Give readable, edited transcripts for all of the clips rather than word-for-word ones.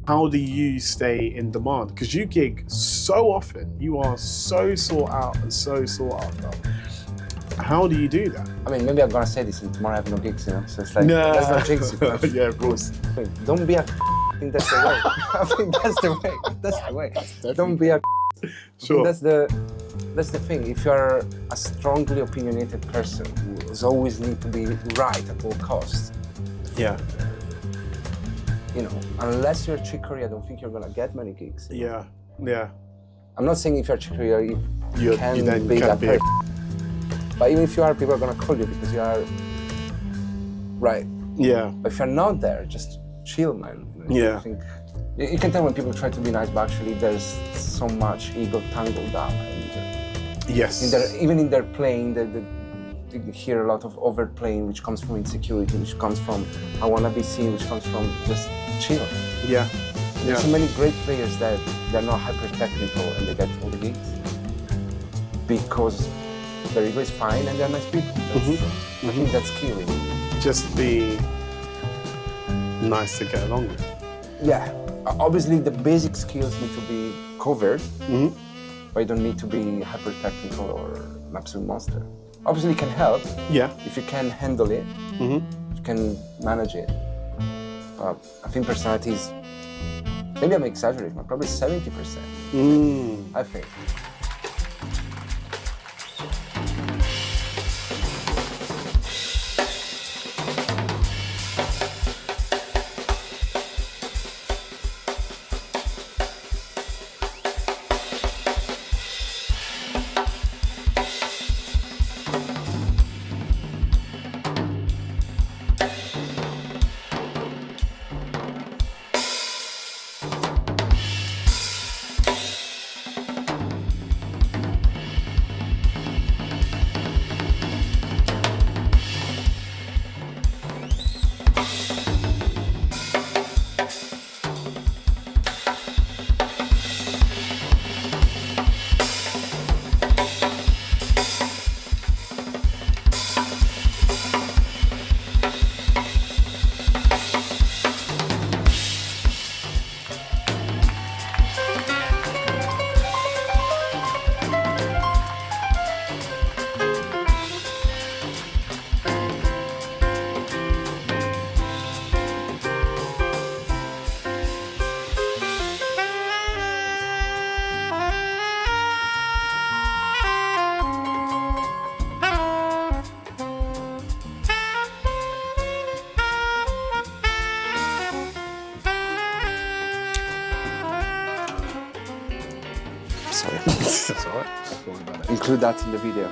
how do you stay in demand? Because you gig so often, you are so sought out and so sought after. How do you do that? I mean, maybe I'm gonna say this and tomorrow I have no gigs, you know? So it's like, Nah. let's not jinx it. But Yeah, of course. don't be a I think that's the way. I think that's the way. That's the way. Don't be a Sure. That's the thing. If you're a strongly opinionated person who always need to be right at all costs, Yeah. you know, unless you're chicory, I don't think you're gonna get many gigs. Yeah. Yeah. I'm not saying if you're chicory, you can then be can that be person. But even if you are, people are gonna call you because you are right. Yeah. But if you're not there, just chill, man. Yeah. I think you can tell when people try to be nice, but actually there's so much ego tangled up. And Yes. even in their playing, they hear a lot of overplaying, which comes from insecurity, which comes from I wanna be seen, which comes from just chill. Yeah. There's so many great players that they're not hyper technical and they get all the gigs because their ego is fine and they're nice people. I think that's key, really. Just be nice to get along with. Yeah, obviously the basic skills need to be covered, but you don't need to be hyper technical or an absolute monster. Obviously it can help Yeah. if you can handle it, if you can manage it. I think personality is, maybe I'm exaggerating, but probably 70%, I think. Sorry. That's all right. Don't worry about it. Include that in the video.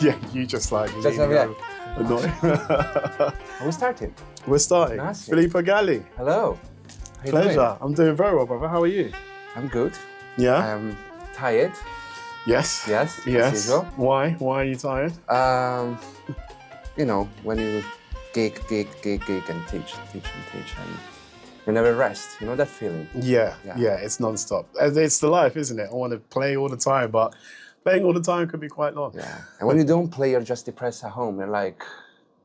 Yeah. You just like Just leaning have over. Annoying. Are we starting? We're starting. Nice. Filippo Galli. Hello. How you Pleasure. doing? I'm doing very well, brother. How are you? I'm good. Yeah. I'm tired. Yes. Yes. As Yes. usual. Why? Why are you tired? You know, when you gig and teach, and you never rest. You know that feeling? Yeah. Yeah. It's non-stop. It's the life, isn't it? I want to play all the time, but playing all the time could be quite long. Yeah. And when you don't play, you're just depressed at home. You're like,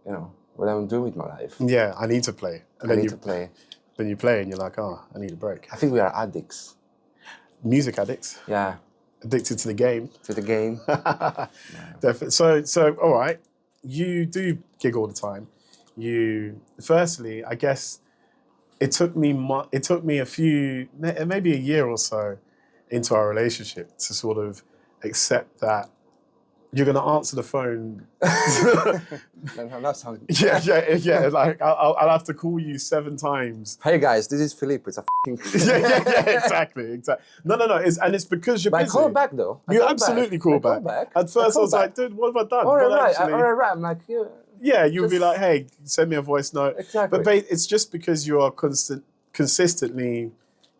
you know, what am I doing with my life? Yeah, I need to play. And I then need to play. Then you play and you're like, oh, I need a break. I think we are addicts. Music addicts. Yeah. Addicted to the game. To the game. Definitely. So, all right. You do gig all the time. Firstly, I guess it took me maybe a year or so into our relationship to sort of accept that you're going to answer the phone. No, that sounds. Yeah. Like I'll have to call you 7 times. Hey guys, this is Filippo. It's a fucking. Yeah. Exactly. No. It's because you're But I busy. call back though. You absolutely call back. At first I was like, dude, what have I done? All But right. actually- I'm like, Yeah, you'll be Just- like, hey, send me a voice note. Exactly. But it's just because you are consistently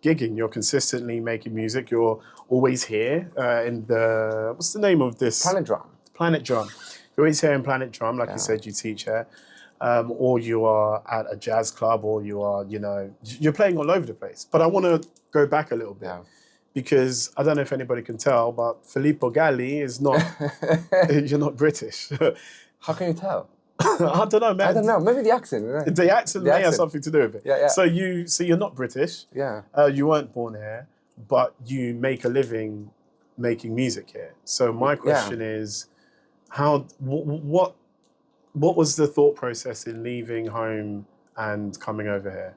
gigging, you're consistently making music, you're always here in the, what's the name of this? Planet Drum. You're always here in Planet Drum, like you said, you teach here. Or you are at a jazz club, or you are, you're playing all over the place. But I want to go back a little bit. Yeah. Because I don't know if anybody can tell, but Filippo Galli is not, you're not British. How can you tell? I don't know, man. I don't know. Maybe the accent. Right? The accent may have something to do with it. Yeah, yeah. So you're not British. Yeah. You weren't born here, but you make a living making music here. So my question is, what was the thought process in leaving home and coming over here?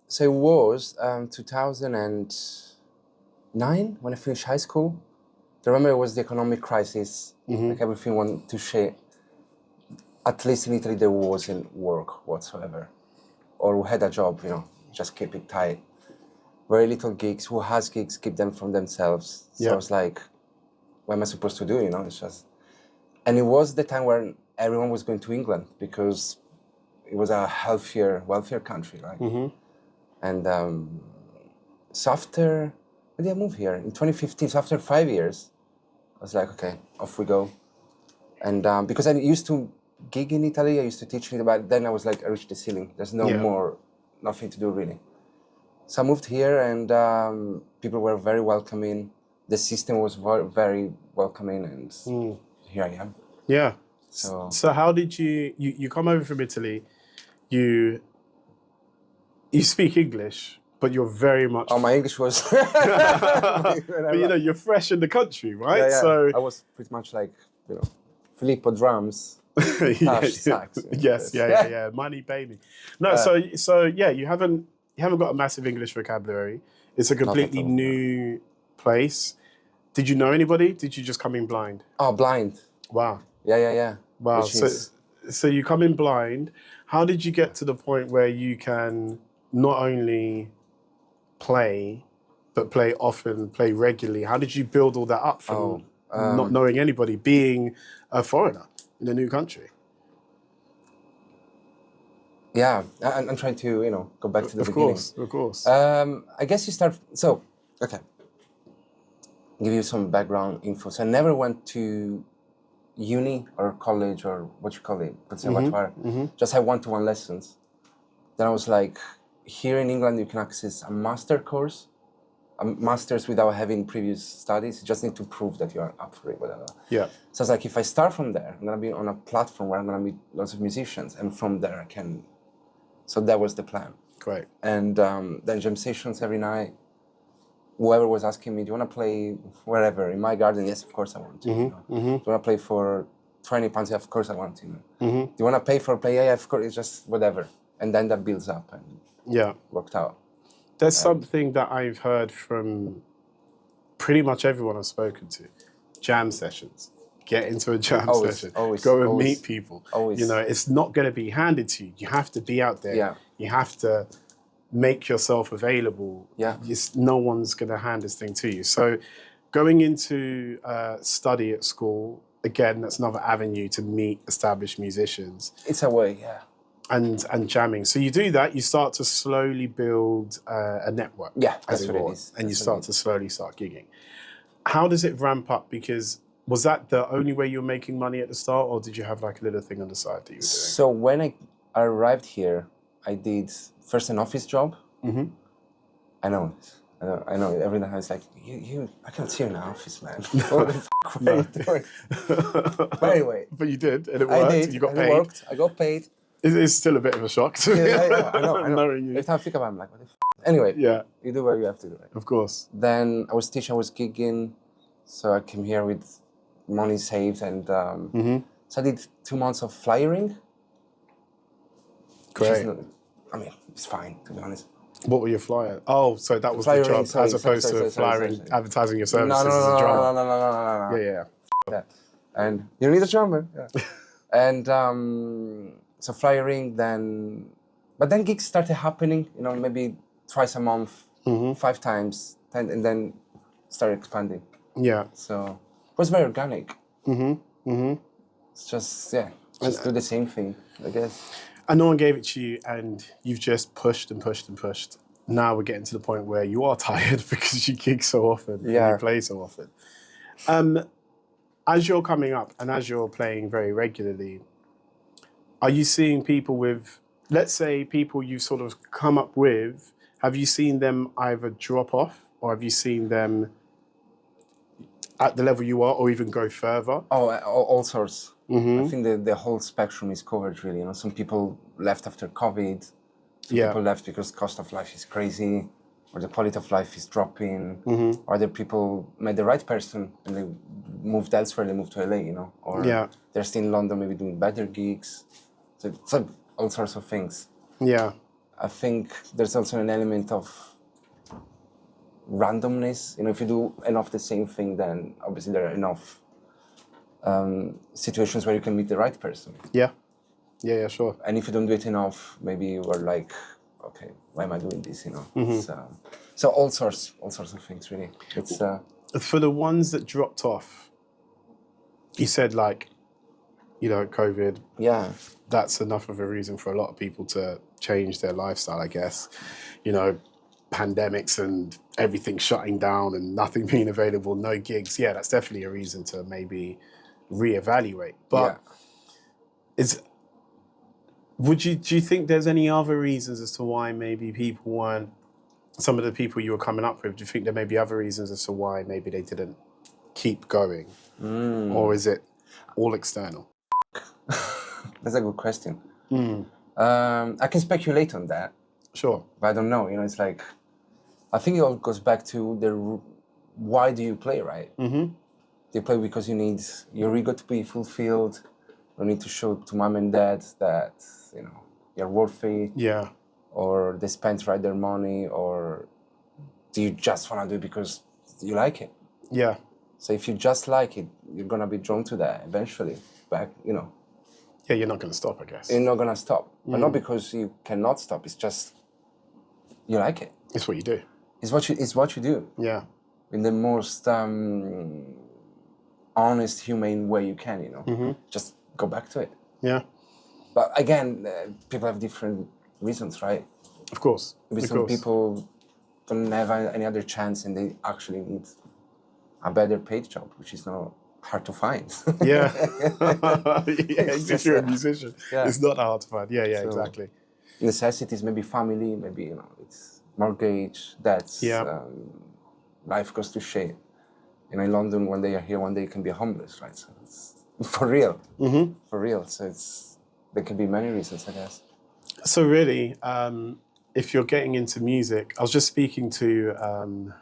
So it was 2009 when I finished high school. I remember it was the economic crisis. Like everything went to shit. At least in Italy, there wasn't work whatsoever. Or who had a job, just keep it tight. Very little gigs. Who has gigs, keep them from themselves. So I was like, what am I supposed to do? It's just... And it was the time when everyone was going to England because it was a healthier, wealthier country, right? And so after... When did I move here? In 2015, so after 5 years, I was like, okay, off we go. And because I used to gig in Italy, I used to teach it, but then I was like, I reached the ceiling. There's nothing to do really. So I moved here and people were very welcoming. The system was very welcoming and here I am. Yeah. So how did you come over from Italy, you speak English, but you're very much... Oh, my English was... but you're fresh in the country, right? Yeah, yeah. So I was pretty much like, Filippo drums, Tash, sax. Yes, yeah. Money, baby. No, so yeah, you haven't got a massive English vocabulary. It's a completely new place. Did you know anybody? Did you just come in blind? Oh, blind. Wow. Yeah. Wow. So you come in blind. How did you get to the point where you can not only play, but play often, play regularly? How did you build all that up from not knowing anybody, being a foreigner in a new country? Yeah, I'm trying to, go back to the beginning. Of course. I guess you start... So, okay. Give you some background info. So I never went to uni or college or what you call it, conservatoire. Just had one-to-one lessons. Then I was like, here in England, you can access a master course, a master's without having previous studies. You just need to prove that you are up for it, whatever. Yeah. So I was like, if I start from there, I'm going to be on a platform where I'm going to meet lots of musicians. And from there, I can... So that was the plan. Great. And then jam sessions every night. Whoever was asking me, do you want to play wherever? In my garden? Yes, of course I want to. Do you want to play for 20 pounds? Yeah, of course I want to. Do you want to pay for play? Yeah, of course. It's just whatever. And then that builds up and worked out. There's something that I've heard from pretty much everyone I've spoken to. Jam sessions. Get into a jam session. Go and meet people. It's not going to be handed to you. You have to be out there. Yeah. You have to make yourself available. Yeah. No one's going to hand this thing to you. So going into study at school, again, that's another avenue to meet established musicians. It's a way, yeah. And jamming. So you do that, you start to slowly build a network. Yeah, that's what it is. And you start gigging. How does it ramp up? Because was that the only way you were making money at the start, or did you have like a little thing on the side that you were doing? So when I arrived here, I did first an office job. I know. Every time I was like, I can't see you in the office, man. What the fuck were you doing? But anyway. But you did, and it worked. I did, you got paid. It worked. I got paid. It's still a bit of a shock to me. Yeah, I know. Knowing you. Every time I think about it, I'm like, what the f***? Anyway, you do what you have to do. Right? Of course. Then I was teaching, I was gigging. So I came here with money saved. And so I did 2 months of flyering. Great. It's fine, to be honest. What were you flying? Oh, so that was the job, as opposed to flying, advertising your services as a drummer. No. Yeah. That. And you need a drummer. Yeah. And so flyering, but then gigs started happening, maybe twice a month, 5 times, and then started expanding. Yeah. So it was very organic. It's just, do the same thing, I guess. And no one gave it to you, and you've just pushed and pushed and pushed. Now we're getting to the point where you are tired because you gig so often, and you play so often. As you're coming up and as you're playing very regularly, are you seeing people with, let's say, people you sort of come up with, have you seen them either drop off, or have you seen them at the level you are, or even go further? Oh, all sorts. I think the whole spectrum is covered, really. You know, some people left after COVID. Some people left because cost of life is crazy, or the quality of life is dropping. Other people met the right person and they moved elsewhere. They moved to LA, you know, or they're still in London, maybe doing better gigs. So it's like all sorts of things. Yeah. I think there's also an element of randomness. You know, if you do enough the same thing, then obviously there are enough situations where you can meet the right person. Yeah. Yeah, sure. And if you don't do it enough, maybe you are like, okay, why am I doing this? You know. So all sorts of things, really. It's for the ones that dropped off. You said, like, you know, COVID. Yeah. That's enough of a reason for a lot of people to change their lifestyle, I guess. You know, pandemics and everything shutting down and nothing being available, no gigs. Yeah, that's definitely a reason to maybe reevaluate. But do you think there's any other reasons as to why maybe people weren't, some of the people you were coming up with, do you think there may be other reasons as to why maybe they didn't keep going? Or is it all external? That's a good question. I can speculate on that. Sure. But I don't know. You know, it's like, I think it all goes back to why do you play, right? Do you play because you need your ego to be fulfilled? You need to show to mom and dad that, you know, you're worthy? Yeah. Or they spent right their money? Or do you just want to do it because you like it? Yeah. So if you just like it, you're going to be drawn to that eventually. Back, you know. Yeah, you're not going to stop, I guess. You're not going to stop. But not because you cannot stop. It's just, you like it. It's what you do. It's what you do. Yeah. In the most honest, humane way you can, you know. Just go back to it. Yeah. But again, people have different reasons, right? Of course. Maybe some people don't have any other chance and they actually need a better paid job, which is not hard to find. Yeah. If you're a musician, it's not hard to find. Yeah, So, exactly. Necessities, maybe family, maybe, you know, it's mortgage, debts, life goes to shit. You know, in London, one day you're here, one day you can be homeless, right? So it's for real. For real. So there can be many reasons, I guess. So really, if you're getting into music, I was just speaking to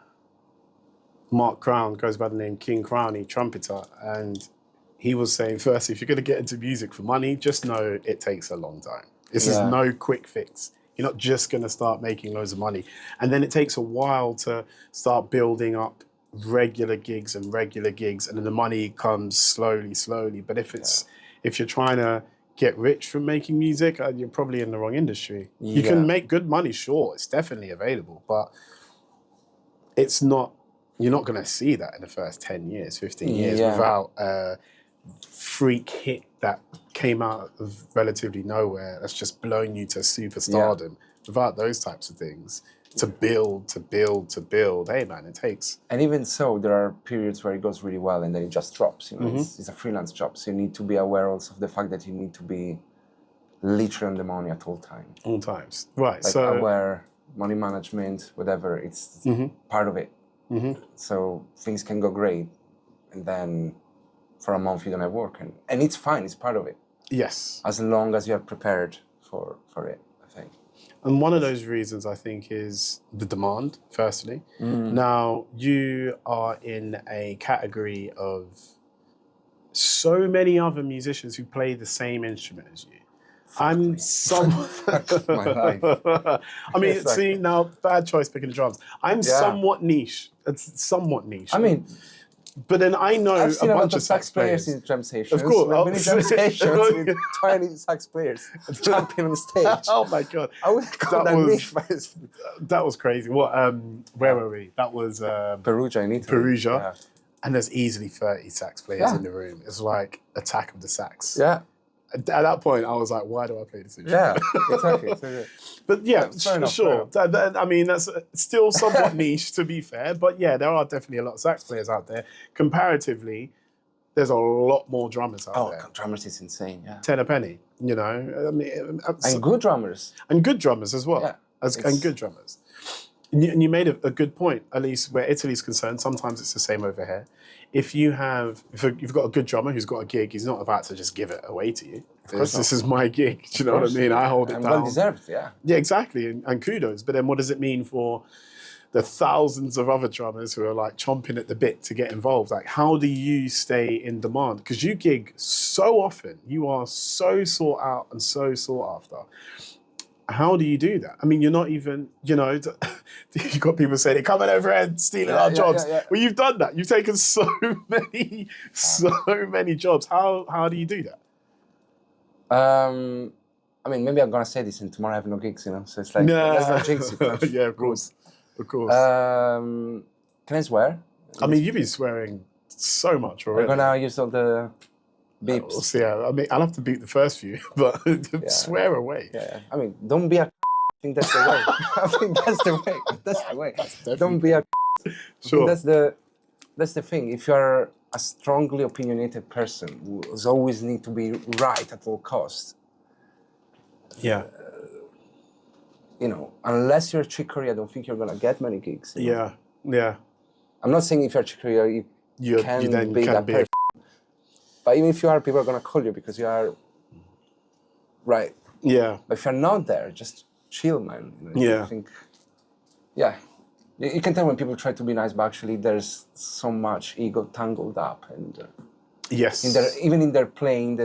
Mark Crown, goes by the name King Crowney, trumpeter, and he was saying, first, if you're going to get into music for money, just know it takes a long time. This is no quick fix. You're not just going to start making loads of money. And then it takes a while to start building up regular gigs, and then the money comes slowly. But if you're trying to get rich from making music, you're probably in the wrong industry. You can make good money, sure, it's definitely available, but it's not, you're not going to see that in the first 10 years, 15 years without a freak hit that came out of relatively nowhere that's just blown you to superstardom. Without those types of things, to build. Hey man, it takes. And even so, there are periods where it goes really well and then it just drops. You know, it's a freelance job, so you need to be aware also of the fact that you need to be literally on the money at all times. All times, right? Like so aware, money management, whatever. It's part of it. So things can go great, and then for a month you don't have work, and it's fine. It's part of it. Yes, as long as you are prepared for it, I think. And one of those reasons, I think, is the demand, firstly. Now, you are in a category of so many other musicians who play the same instrument as you. I'm somewhat... my life. I mean, see, now, bad choice picking the drums. I'm somewhat niche. It's somewhat niche. I mean... But then I know I've seen a bunch of sax players in jam sessions. Of course. Like many jam sessions with 20 sax players jumping on stage. Oh my God. I would call that niche. That was crazy. What? Where were we? That was... Perugia in Italy. Perugia. Yeah. And there's easily 30 sax players in the room. It's like Attack of the Sax. Yeah. At that point, I was like, why do I play this instrument? Yeah, exactly. But yeah, sure. I mean, that's still somewhat niche, to be fair. But yeah, there are definitely a lot of sax players out there. Comparatively, there's a lot more drummers out there. Oh, drummers is insane, yeah. 10 a penny, you know. I mean, and good drummers. And good drummers as well. Yeah. And good drummers. And you made a good point, at least where Italy's concerned. Sometimes it's the same over here. If you've got a good drummer who's got a gig, he's not about to just give it away to you. This is my gig. Do you know what I mean? I hold it down. Well deserved, yeah. Yeah, exactly. And kudos. But then what does it mean for the thousands of other drummers who are like chomping at the bit to get involved? Like, how do you stay in demand? Because you gig so often. You are so sought out and so sought after. How do you do that? I mean, you're not even, you've got people saying, they're coming over and stealing our jobs. Yeah. Well, you've done that. You've taken so many jobs. How do you do that? I mean, maybe I'm going to say this and tomorrow I have no gigs, So it's like, let's not jinx it. Yeah, of course. Of course. Can I swear? I mean, you've been swearing so much already. We're going to use all the beeps. Yeah, I mean, I'll have to beat the first few, but swear away. Yeah. I mean, don't be a I think that's the way. I think that's the way. That's the way. Don't be a Sure. That's the thing. If you're a strongly opinionated person who's always need to be right at all costs. Yeah. Unless you're chicory, I don't think you're gonna get many gigs. Yeah. Yeah. I'm not saying if you're chicory, you can be that person. But even if you are, people are gonna call you because you are right. Yeah. But if you're not there, just chill, man. Yeah. I think, you can tell when people try to be nice, but actually there's so much ego tangled up, and yes, even in their playing,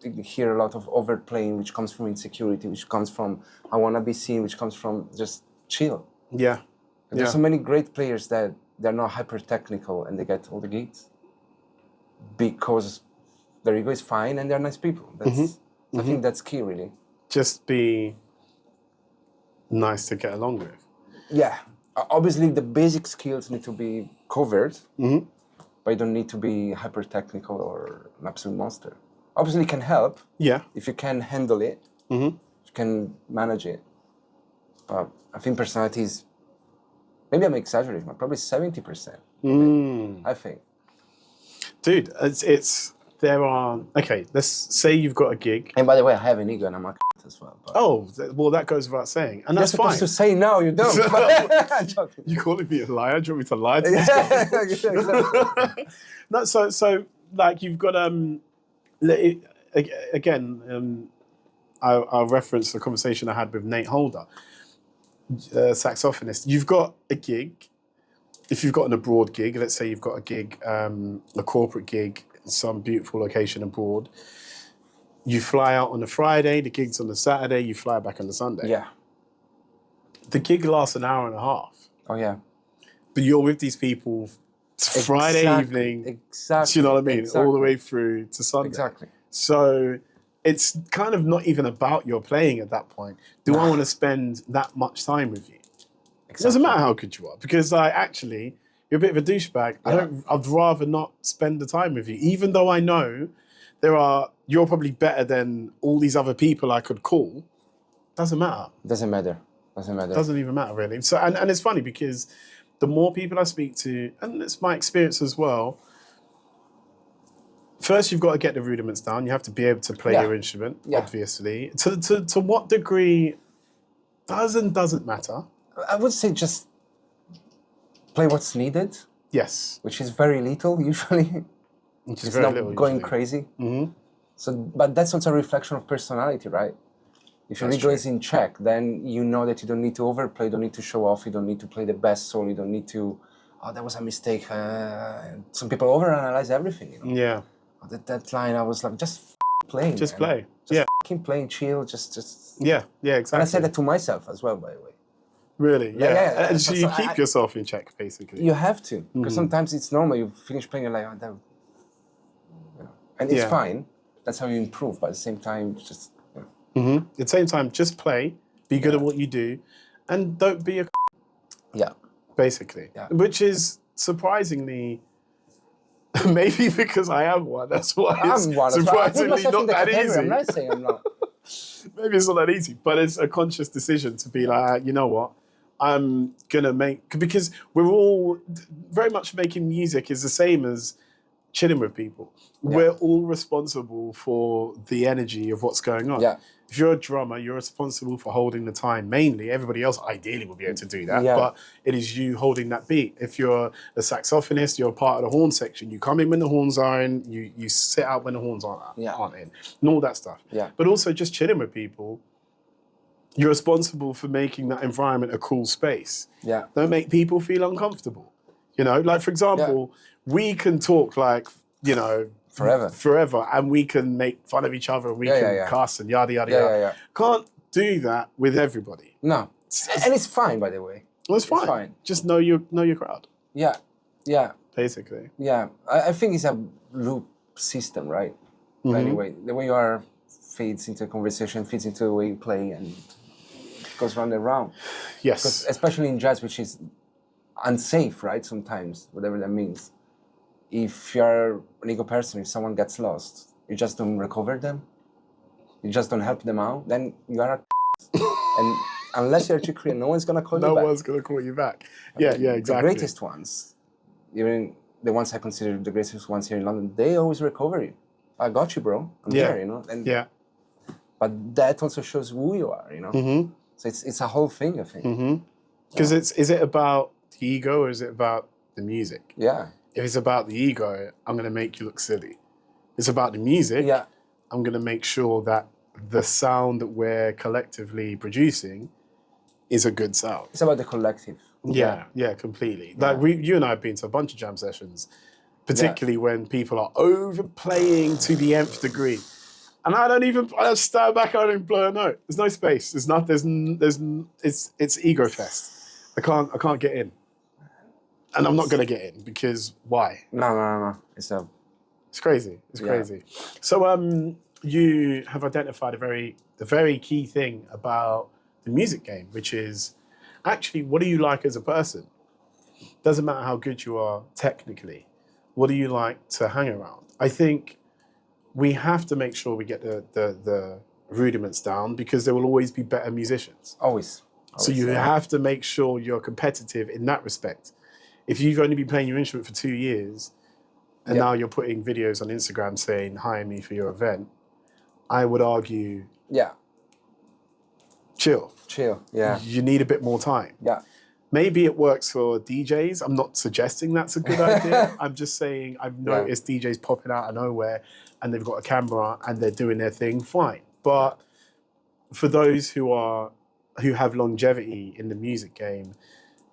you hear a lot of overplaying, which comes from insecurity, which comes from I want to be seen, which comes from just chill. Yeah. There's so many great players that they're not hyper technical and they get all the gigs because their ego is fine and they're nice people. I think that's key, really. Just be nice to get along with. Yeah. Obviously, the basic skills need to be covered, but you don't need to be hyper technical or an absolute monster. Obviously, it can help. Yeah. If you can handle it, if you can manage it. But I think personality is, maybe I'm exaggerating, but probably 70%. I think. Dude, let's say you've got a gig. And by the way, I have an ego and I'm a as well. But well, that goes without saying. And that's fine. You're supposed to say no, you don't. I'm joking. You calling me a liar? Do you want me to lie to this guy? Exactly. No, so like you've got, again, I'll reference the conversation I had with Nate Holder, saxophonist. You've got a gig. If you've got an abroad gig, let's say you've got a gig, a corporate gig, some beautiful location abroad. You fly out on a Friday, the gig's on the Saturday, you fly back on the Sunday. Yeah. The gig lasts an hour and a half. Oh, yeah. But you're with these people Friday evening. Exactly. Do you know what I mean? Exactly. All the way through to Sunday. Exactly. So it's kind of not even about your playing at that point. Do I want to spend that much time with you? Exactly. It doesn't matter how good you are, because actually, you're a bit of a douchebag. Yeah. I'd rather not spend the time with you, even though I know you're probably better than all these other people I could call. Doesn't matter. Doesn't matter. Doesn't even matter, really. So, and it's funny because the more people I speak to, and it's my experience as well, first you've got to get the rudiments down. You have to be able to play your instrument, obviously. To what degree doesn't matter. I would say just play what's needed. Yes. Which is very little, usually. Which is it's very not little, going usually. crazy. Mm-hmm. So, but that's also a reflection of personality, right? If your ego is in check, then you know that you don't need to overplay, you don't need to show off, you don't need to play the best solo, you don't need to, that was a mistake. Some people overanalyze everything, Yeah. That line, I was like, just playing. Just man. play. Just keep playing, chill, just. Yeah, exactly. And I said that to myself as well, by the way. Really? Yeah. And so you So keep yourself in check, basically. You have to, because sometimes it's normal. You finish playing, you're like, and it's fine. That's how you improve. But at the same time, just. At the same time, just play, be good at what you do, and don't be a. Yeah. Basically. Yeah. Which is surprisingly. Maybe because I am one. That's why it's surprisingly not that easy. I'm not saying I'm not. Maybe it's not that easy, but it's a conscious decision to be like, you know what, I'm gonna make, because we're all very much making music is the same as chilling with people. We're all responsible for the energy of what's going on. Yeah. If you're a drummer, you're responsible for holding the time. Mainly, everybody else ideally will be able to do that, Yeah. but it is you holding that beat. If you're a saxophonist, you're part of the horn section. You come in when the horns are in, you sit out when the horns aren't in, and all that stuff. Yeah. But also just chilling with people, you're responsible for making that environment a cool space. Yeah. Don't make people feel uncomfortable. You know, like for example, we can talk like, you know, forever, and we can make fun of each other, and we can cuss and yada yada yada. Can't do that with everybody. No, and it's fine, by the way. Well, it's fine. Just know your crowd. Yeah, yeah. Basically. Yeah, I think it's a loop system, right? Mm-hmm. Anyway, the way you are feeds into conversation, feeds into the way you play, and goes round and round. Yes. Because especially in jazz, which is unsafe, right? Sometimes, whatever that means. If you're an ego person, if someone gets lost, you just don't recover them, you just don't help them out, then you are a and unless you're a chick, no one's gonna call you back. No one's gonna call you back. Yeah, exactly. The greatest ones, even the ones I consider the greatest ones here in London, they always recover you. I got you, bro. I'm here, you know. And but that also shows who you are, you know. Mm-hmm. So it's a whole thing, I think. Because is it about the ego or is it about the music? Yeah. If it's about the ego, I'm going to make you look silly. If it's about the music, I'm going to make sure that the sound that we're collectively producing is a good sound. It's about the collective. Yeah, completely. Like you and I have been to a bunch of jam sessions, particularly when people are overplaying to the nth degree. And I stand back, I don't even blow a note. There's no space. It's ego fest. I can't get in. And I'm not going to get in because why? No. It's crazy. It's crazy. So you have identified the very key thing about the music game, which is actually, what do you like as a person? Doesn't matter how good you are technically. What do you like to hang around? I think we have to make sure we get the rudiments down because there will always be better musicians. Always. So you have to make sure you're competitive in that respect. If you've only been playing your instrument for 2 years and now you're putting videos on Instagram saying, hire me for your event, I would argue, chill. Yeah. You need a bit more time. Yeah. Maybe it works for DJs. I'm not suggesting that's a good idea. I'm just saying I've noticed DJs popping out of nowhere and they've got a camera and they're doing their thing, fine. But for those who have longevity in the music game,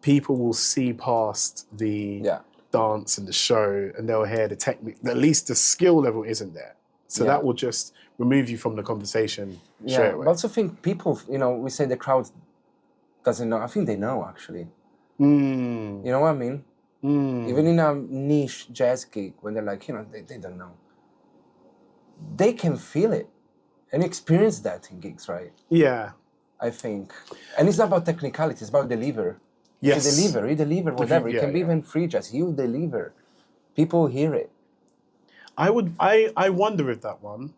people will see past the dance and the show and they'll hear the technique. At least the skill level isn't there. So that will just remove you from the conversation straight away. But I also think people, we say the crowd doesn't know. I think they know, actually. You know what I mean? Even in a niche jazz gig, when they're like, they don't know. They can feel it and experience that in gigs, right? Yeah. I think. And it's not about technicality, it's about deliver. Yes. You deliver whatever. It can be even free jazz. You deliver. People hear it. I wonder if that one,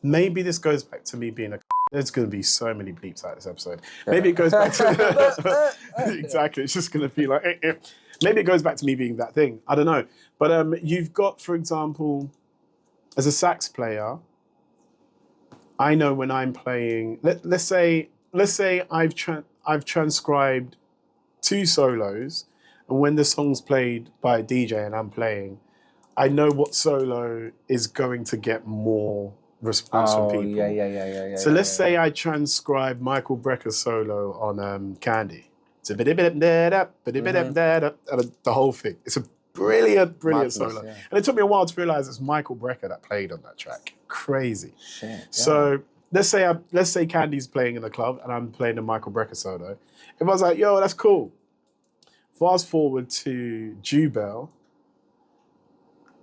maybe this goes back to me being there's going to be so many bleeps out of this episode. Maybe it goes back to, exactly, it's just going to be like, maybe it goes back to me being that thing. I don't know. But you've got, for example, as a sax player, I know when I'm playing, let's say I've transcribed 2 solos, and when the song's played by a DJ and I'm playing, I know what solo is going to get more response from people. Yeah. So let's say I transcribe Michael Brecker's solo on Candy. So the whole thing. It's a brilliant Madness, solo. yeah. And it took me a while to realize it's Michael Brecker that played on that track. Crazy. Shit, yeah. So let's say Candy's playing in the club and I'm playing the Michael Brecker solo. If I was like, yo, that's cool. Fast forward to Jubel.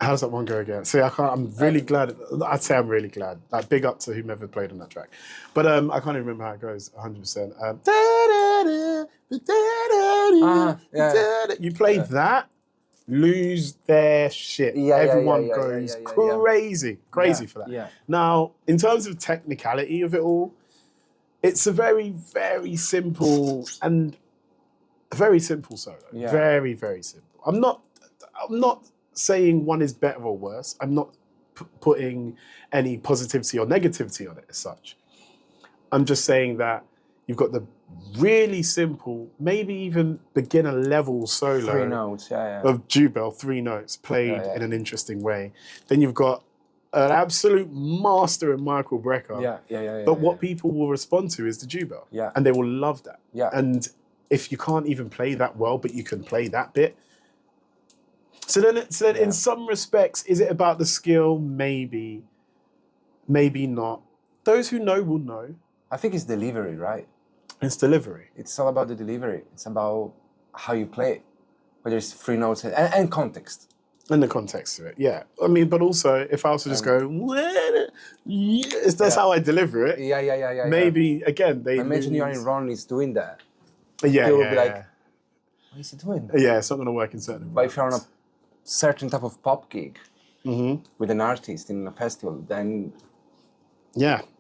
How does that one go again? See, I'm really glad. I'd say I'm really glad. Like, big up to whomever played on that track. But I can't even remember how it goes 100%. You played that, lose their shit. Everyone goes crazy for that. Yeah. Now, in terms of technicality of it all, it's a very, very simple solo. Yeah. Very, very simple. I'm not saying one is better or worse. I'm not putting any positivity or negativity on it as such. I'm just saying that you've got the really simple, maybe even beginner level solo 3 notes, of Jubel, 3 notes played in an interesting way. Then you've got an absolute master in Michael Brecker. But what people will respond to is the Jubel. And they will love that. And if you can't even play that well, but you can play that bit. So then in some respects, is it about the skill? Maybe. Maybe not. Those who know will know. I think it's delivery, right? It's delivery. It's all about the delivery. It's about how you play it. Whether it's 3 notes and context. And the context of it, yeah. I mean, but also, if I was to just go, that's how I deliver it. Maybe, again, they imagine you're in Ron is doing that. People will be like, what is he doing? Yeah, it's not going to work in certain But if you're on a certain type of pop gig with an artist in a festival, then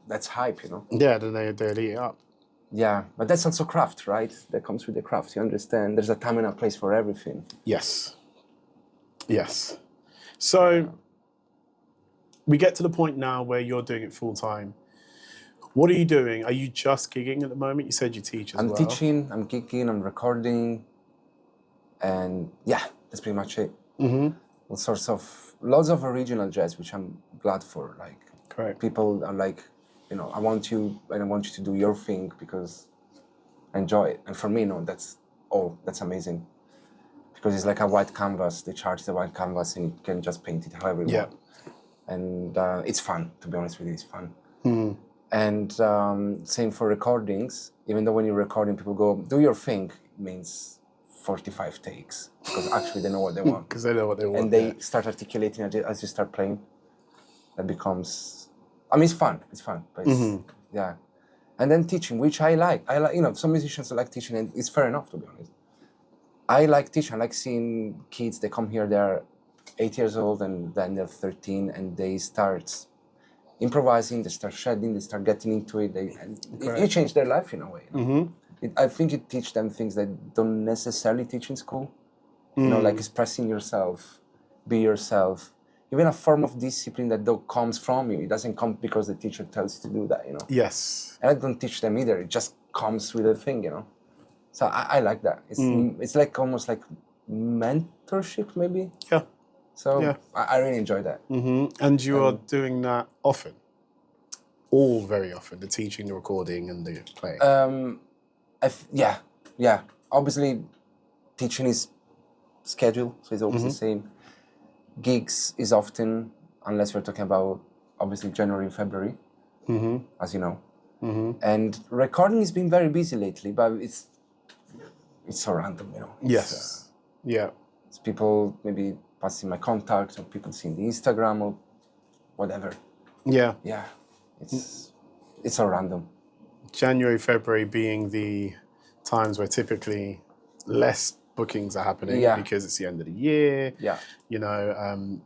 that's hype, you know? Yeah, then they eat it up. Yeah, but that's also craft, right? That comes with the craft. You understand there's a time and a place for everything. Yes. So we get to the point now where you're doing it full time. What are you doing? Are you just gigging at the moment? You said you teach as well. I'm teaching, I'm gigging, I'm recording, and that's pretty much it. All sorts of, lots of original jazz, which I'm glad for. Like, correct. People are like, you know, I want you to do your thing because I enjoy it. And for me, that's amazing. Because it's like a white canvas. They charge the white canvas and you can just paint it however you want. And it's fun, to be honest with you, it's fun. And same for recordings. Even though when you're recording, people go, do your thing, means 45 takes. Because actually they know what they want. Because they know what they want. And they start articulating as you start playing. That becomes, I mean, it's fun. But it's, And then teaching, which I like, you know, some musicians like teaching, and it's fair enough, to be honest. I like teaching. I like seeing kids. They come here. They're 8 years old, and then they're 13, and they start improvising. They start shredding. They start getting into it. You change their life in a way. You know? I think you teach them things that don't necessarily teach in school. You know, like expressing yourself, be yourself. Even a form of discipline that comes from you. It doesn't come because the teacher tells you to do that. You know. Yes. And I don't teach them either. It just comes with the thing. You know. So I like that. It's like almost like mentorship, maybe. Yeah. So I really enjoy that. And you are doing that often? All very often, the teaching, the recording, and the playing? Yeah. Obviously, teaching is scheduled, so it's always the same. Gigs is often, unless we're talking about, obviously, January and February, as you know. And recording has been very busy lately, but it's so random, you know. Yes. It's people maybe passing my contacts, or people seeing the Instagram, or whatever. Yeah. It's so random. January, February being the times where typically less bookings are happening because it's the end of the year. You know,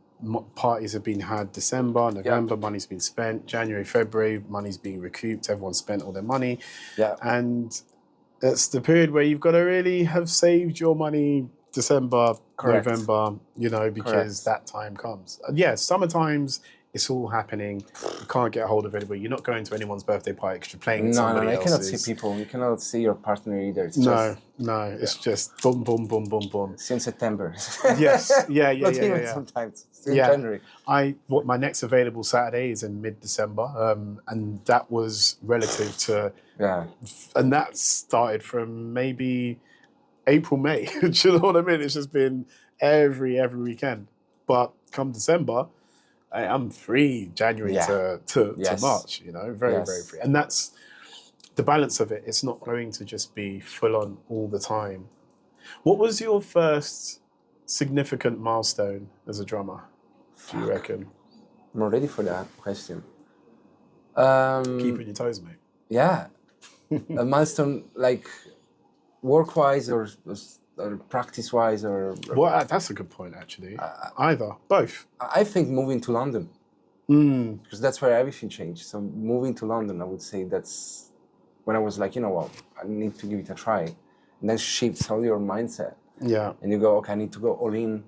parties have been had December, November, money's been spent. January, February, money's being recouped. Everyone's spent all their money. And it's the period where you've got to really have saved your money December, November, you know, because that time comes. Summer times, it's all happening. You can't get a hold of anybody. You're not going to anyone's birthday party because you're playing at somebody else's. You cannot see people. You cannot see your partner either. It's it's just boom, boom, boom, boom, boom. Since September. Yes, yeah. Sometimes. Still January. My next available Saturday is in mid-December, and that was relative to... And that started from maybe April, May. Do you know what I mean? It's just been every weekend. But come December... I'm free January to March, you know, very free. And that's the balance of it. It's not going to just be full on all the time. What was your first significant milestone as a drummer, do you reckon? I'm not ready for that question. Keeping your toes, mate. Yeah. A milestone, like work-wise or practice-wise, or... Well, that's a good point, actually. Either, both. I think moving to London. Because that's where everything changed. So moving to London, I would say that's when I was like, you know what, I need to give it a try. And then shifts all your mindset. And you go, okay, I need to go all in.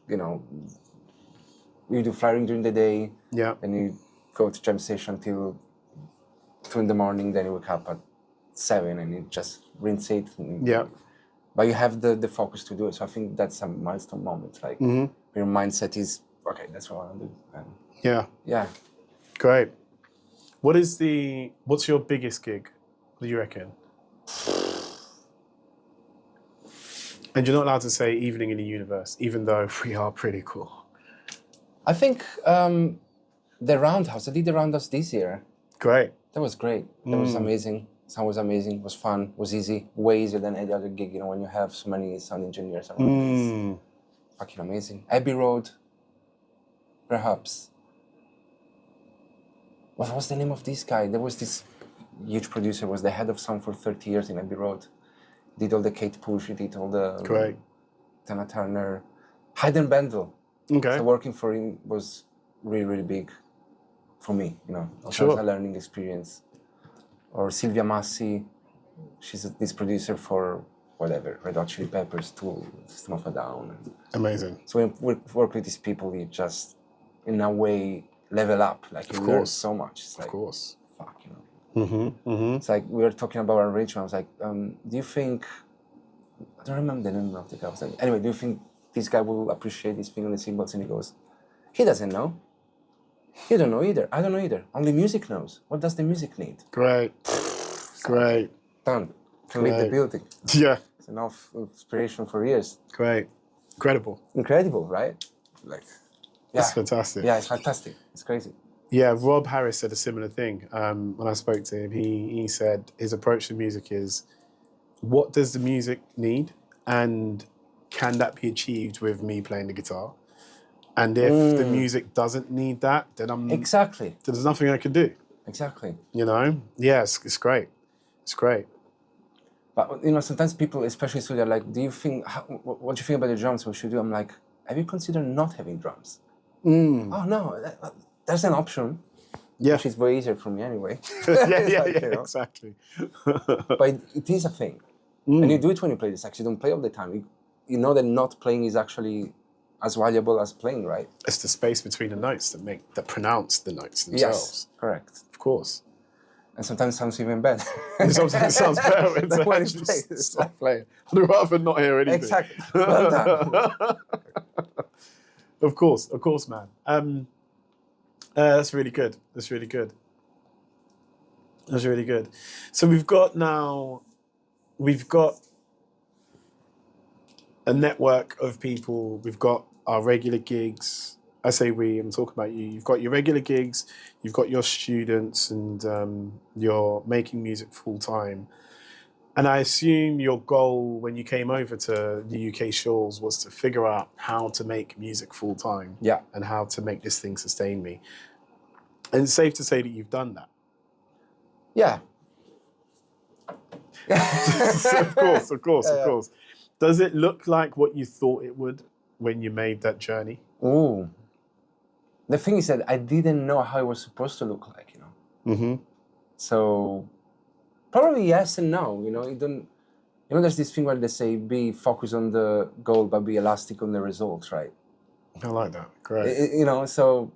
you do flyering during the day, Yeah. then you go to jam session till 2 in the morning, then you wake up at 7 and you just rinse it. Yeah. But you have the focus to do it. So I think that's a milestone moment. Like your mindset is, okay, that's what I want to do. And yeah. Great. What's your biggest gig? What do you reckon? And you're not allowed to say Evening in the Universe, even though we are pretty cool. I think the Roundhouse, I did the Roundhouse this year. Great. That was great. That was amazing. Sound was amazing. It was fun. It was easy. Way easier than any other gig, when you have so many sound engineers around. It's fucking amazing. Abbey Road, perhaps. What was the name of this guy? There was this huge producer, was the head of sound for 30 years in Abbey Road. Did all the Kate Bush, he did all the Tina Turner. Hayden Bendel. Okay. So working for him was really, really big for me, Also Sure. as a learning experience. Or Sylvia Massi, she's this producer for whatever, Red Hot Chili Peppers, Tool, System of a Down. Amazing. So when we work with these people, you just, in a way, level up. Like you learn so much. It's like, of course. Fuck, It's like we were talking about arrangement. I was like, do you think? I don't remember the name of the guy. I was like, anyway, do you think this guy will appreciate this thing on the cymbals? And he goes, he doesn't know. You don't know either. I don't know either. Only music knows. What does the music need? Great. Great. Done. Can leave the building. Yeah. It's enough inspiration for years. Great. Incredible. Incredible, right? Like, That's fantastic. Yeah, it's fantastic. It's crazy. Yeah, Rob Harris said a similar thing. When I spoke to him, he said his approach to music is, what does the music need? And can that be achieved with me playing the guitar? And if the music doesn't need that, then there's nothing I can do. Exactly. Yeah, it's great. It's great. But, sometimes people, especially studio, are like, what do you think about the drums? What should we do? I'm like, have you considered not having drums? Oh, no, there's an option. Yeah. Which is way easier for me anyway. Exactly. But it is a thing. And you do it when you play the sax. You don't play all the time. You know that not playing is actually as valuable as playing, right? It's the space between the notes that pronounce the notes themselves. Yes, correct. Of course. And sometimes it sounds even better. Sometimes it sounds better when it's played. stop playing. I'd rather not hear anything. Exactly. Well done. Of course, man. That's really good. That's really good. So we've got a network of people. We've got our regular gigs. I say we, I'm talking about you. You've got your regular gigs, you've got your students, and you're making music full time. And I assume your goal when you came over to the UK shores was to figure out how to make music full time. Yeah. And how to make this thing sustain me. And it's safe to say that you've done that. Yeah. Of course. Does it look like what you thought it would when you made that journey? Ooh. The thing is that I didn't know how it was supposed to look like, So probably yes and no, there's this thing where they say be focused on the goal but be elastic on the results, right? I like that. Great. So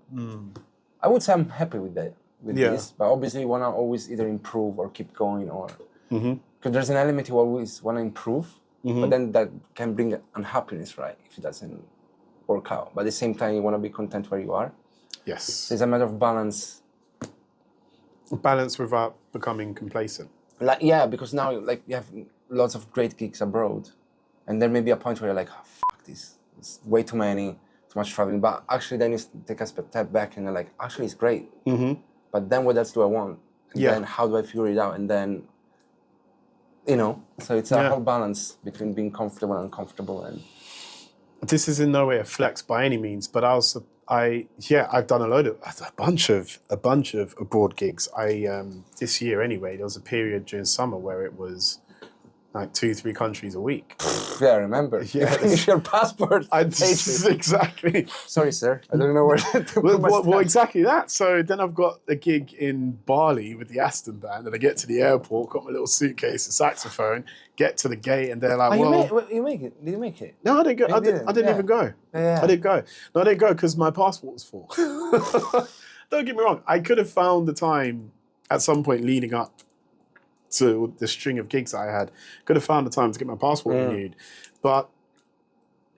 I would say I'm happy with that, this, but obviously you want to always either improve or keep going, or because there's an element you always want to improve, but then that can bring unhappiness, right? If it doesn't work out. But at the same time, you want to be content where you are. Yes. So it's a matter of balance. Balance without becoming complacent. Because now you have lots of great gigs abroad, and there may be a point where you're like, oh, fuck this, it's way too many, too much traveling. But actually, then you take a step back and you're like, actually, it's great. But then what else do I want? And then how do I figure it out? And then, so it's a whole balance between being comfortable and uncomfortable. And this is in no way a flex by any means, but I've done a bunch of abroad gigs. This year anyway, there was a period during summer where it was like 2-3 countries a week. Yeah, I remember. Yeah. It's your passport. Exactly. Sorry, sir. I don't know where to put my Well, stamp. exactly that. So then I've got a gig in Bali with the Aston band, and I get to the airport, got my little suitcase, a saxophone, get to the gate, and they're like, You make it? Did you make it? No, I didn't go. You didn't? I didn't even go. Yeah. I didn't go. No, I didn't go because my passport was full. Don't get me wrong. I could have found the time at some point leading up to the string of gigs that I had. Could have found the time to get my passport renewed. But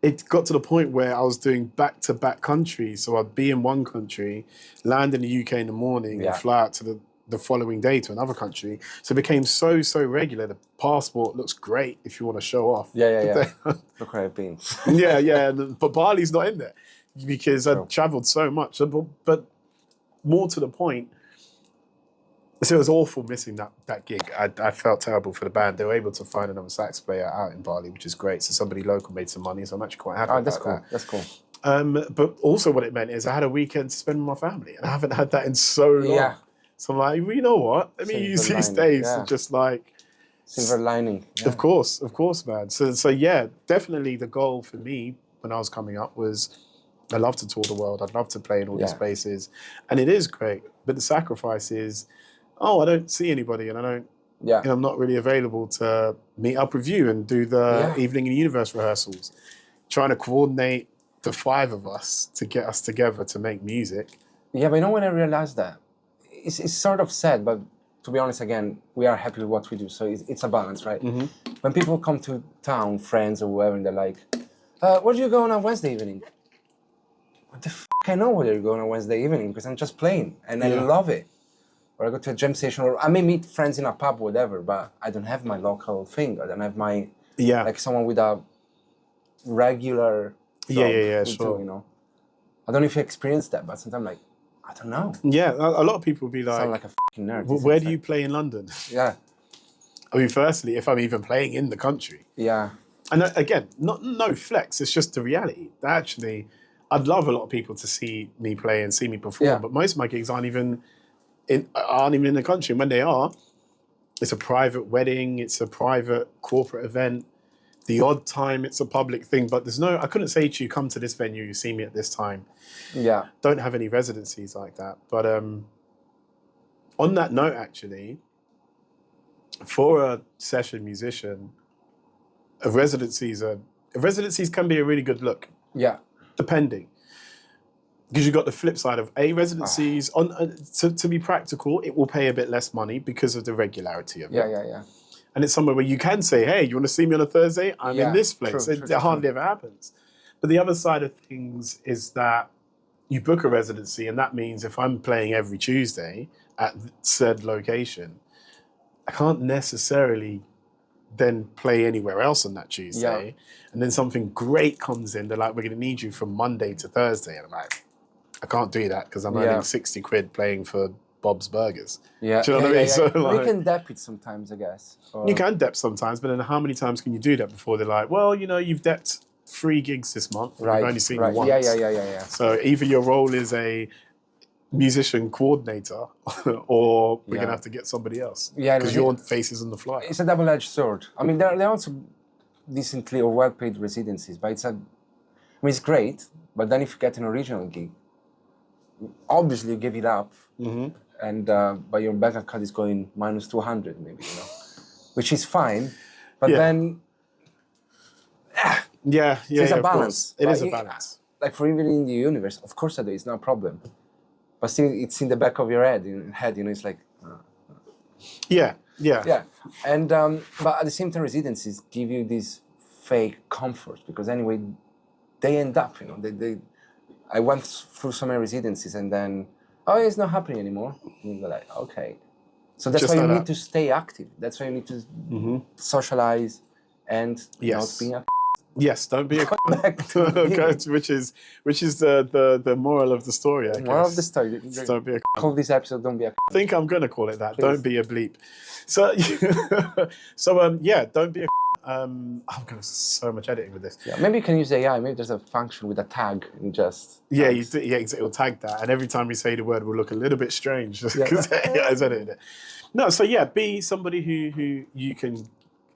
it got to the point where I was doing back-to-back countries. So I'd be in one country, land in the UK in the morning, and fly out to the following day to another country. So it became so regular. The passport looks great if you want to show off. Yeah. Look where I've been. yeah. But Bali's not in there because I'd traveled so much. But more to the point, so it was awful missing that gig. I felt terrible for the band. They were able to find another sax player out in Bali, which is great. So somebody local made some money. So I'm actually quite happy about that. That's cool. But also what it meant is I had a weekend to spend with my family. And I haven't had that in so long. Yeah. So I'm like, well, you know what? Let me use these days to just like... Silver lining. Yeah. Of course, man. So yeah, definitely the goal for me when I was coming up was I love to tour the world. I'd love to play in all these places. And it is great. But the sacrifice is, I don't see anybody and I don't, I'm not really available to meet up with you and do the Evening in the Universe rehearsals. Trying to coordinate the 5 of us to get us together to make music. Yeah, but when I realized that, it's sort of sad, but to be honest, again, we are happy with what we do. So it's a balance, right? Mm-hmm. When people come to town, friends or whoever, and they're like, where do you go on a Wednesday evening? What the f*** I know where you're going on Wednesday evening because I'm just playing and I love it. Or I go to a jam station, or I may meet friends in a pub, whatever, but I don't have my local thing. I don't have my, like someone with a regular job sure. You know? I don't know if you experienced that, but sometimes like, I don't know. Yeah, a lot of people will be like, sound like a f***ing nerd. Where do you play in London? Yeah. I mean, firstly, if I'm even playing in the country. Yeah. And again, no flex, it's just the reality. Actually, I'd love a lot of people to see me play and see me perform, but most of my gigs aren't even in the country. And when they are, it's a private wedding, it's a private corporate event. The odd time it's a public thing, but I couldn't say to you, come to this venue, you see me at this time. Yeah. Don't have any residencies like that. But on that note, actually, for a session musician, residencies can be a really good look. Yeah. Depending. Because you've got the flip side of residencies. To be practical, it will pay a bit less money because of the regularity of it. Yeah. And it's somewhere where you can say, hey, you want to see me on a Thursday? I'm in this place. It hardly ever happens. But the other side of things is that you book a residency, and that means if I'm playing every Tuesday at said location, I can't necessarily then play anywhere else on that Tuesday. Yeah. And then something great comes in. They're like, we're going to need you from Monday to Thursday. And I'm like, I can't do that because I'm earning 60 quid playing for Bob's Burgers. Yeah. Do you know what I mean? So, like, you can dep it sometimes, I guess. Or... You can dep sometimes, but then how many times can you do that before they're like, well, you've depped 3 gigs this month. Right. We've only seen you once. Yeah. So either your role is a musician coordinator or we're going to have to get somebody else. Yeah. Because your face is on the fly. It's a double-edged sword. I mean, there are also decently or well-paid residencies, but it's great, but then if you get an original gig, obviously you give it up, and but your bank account is going minus 200 maybe, which is fine, but then there's a balance. It is a balance. Like for Even in the Universe, of course I do, it's no problem, but still it's in the back of your head. It's like yeah, and but at the same time, residencies give you this fake comfort because anyway they end up, I went through so many residencies and then, it's not happening anymore. And you're like, okay. So that's why you need to stay active. That's why you need to socialize and not be a Yes, don't be a which is the moral of the story, I guess. Moral of the story. Don't be a call this episode Don't Be a I think I'm going to call it that. Please. Don't be a bleep. So, don't be a I'm going to so much editing with this. Yeah, maybe you can use AI. Maybe there's a function with a tag and just... it'll tag that. And every time we say the word, will look a little bit strange because AI has edited it. No, so be somebody who you can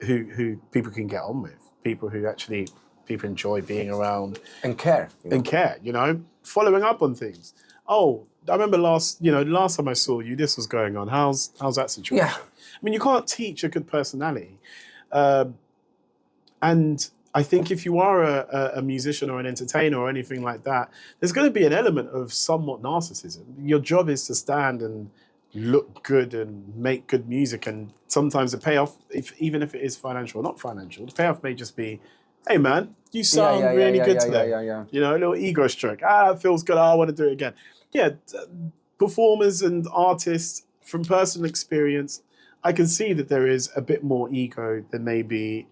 who people can get on with, people who actually people enjoy being around and care, and care. You know, following up on things. Oh, I remember last time I saw you, this was going on. How's that situation? Yeah. I mean, you can't teach a good personality, and I think if you are a musician or an entertainer or anything like that, there's going to be an element of somewhat narcissism. Your job is to stand and look good and make good music, and sometimes the payoff, even if it is financial or not financial, the payoff may just be, hey man, you sound really good today. You know, a little ego stroke. It feels good. I want to do it again. Yeah, performers and artists, from personal experience, I can see that there is a bit more ego than maybe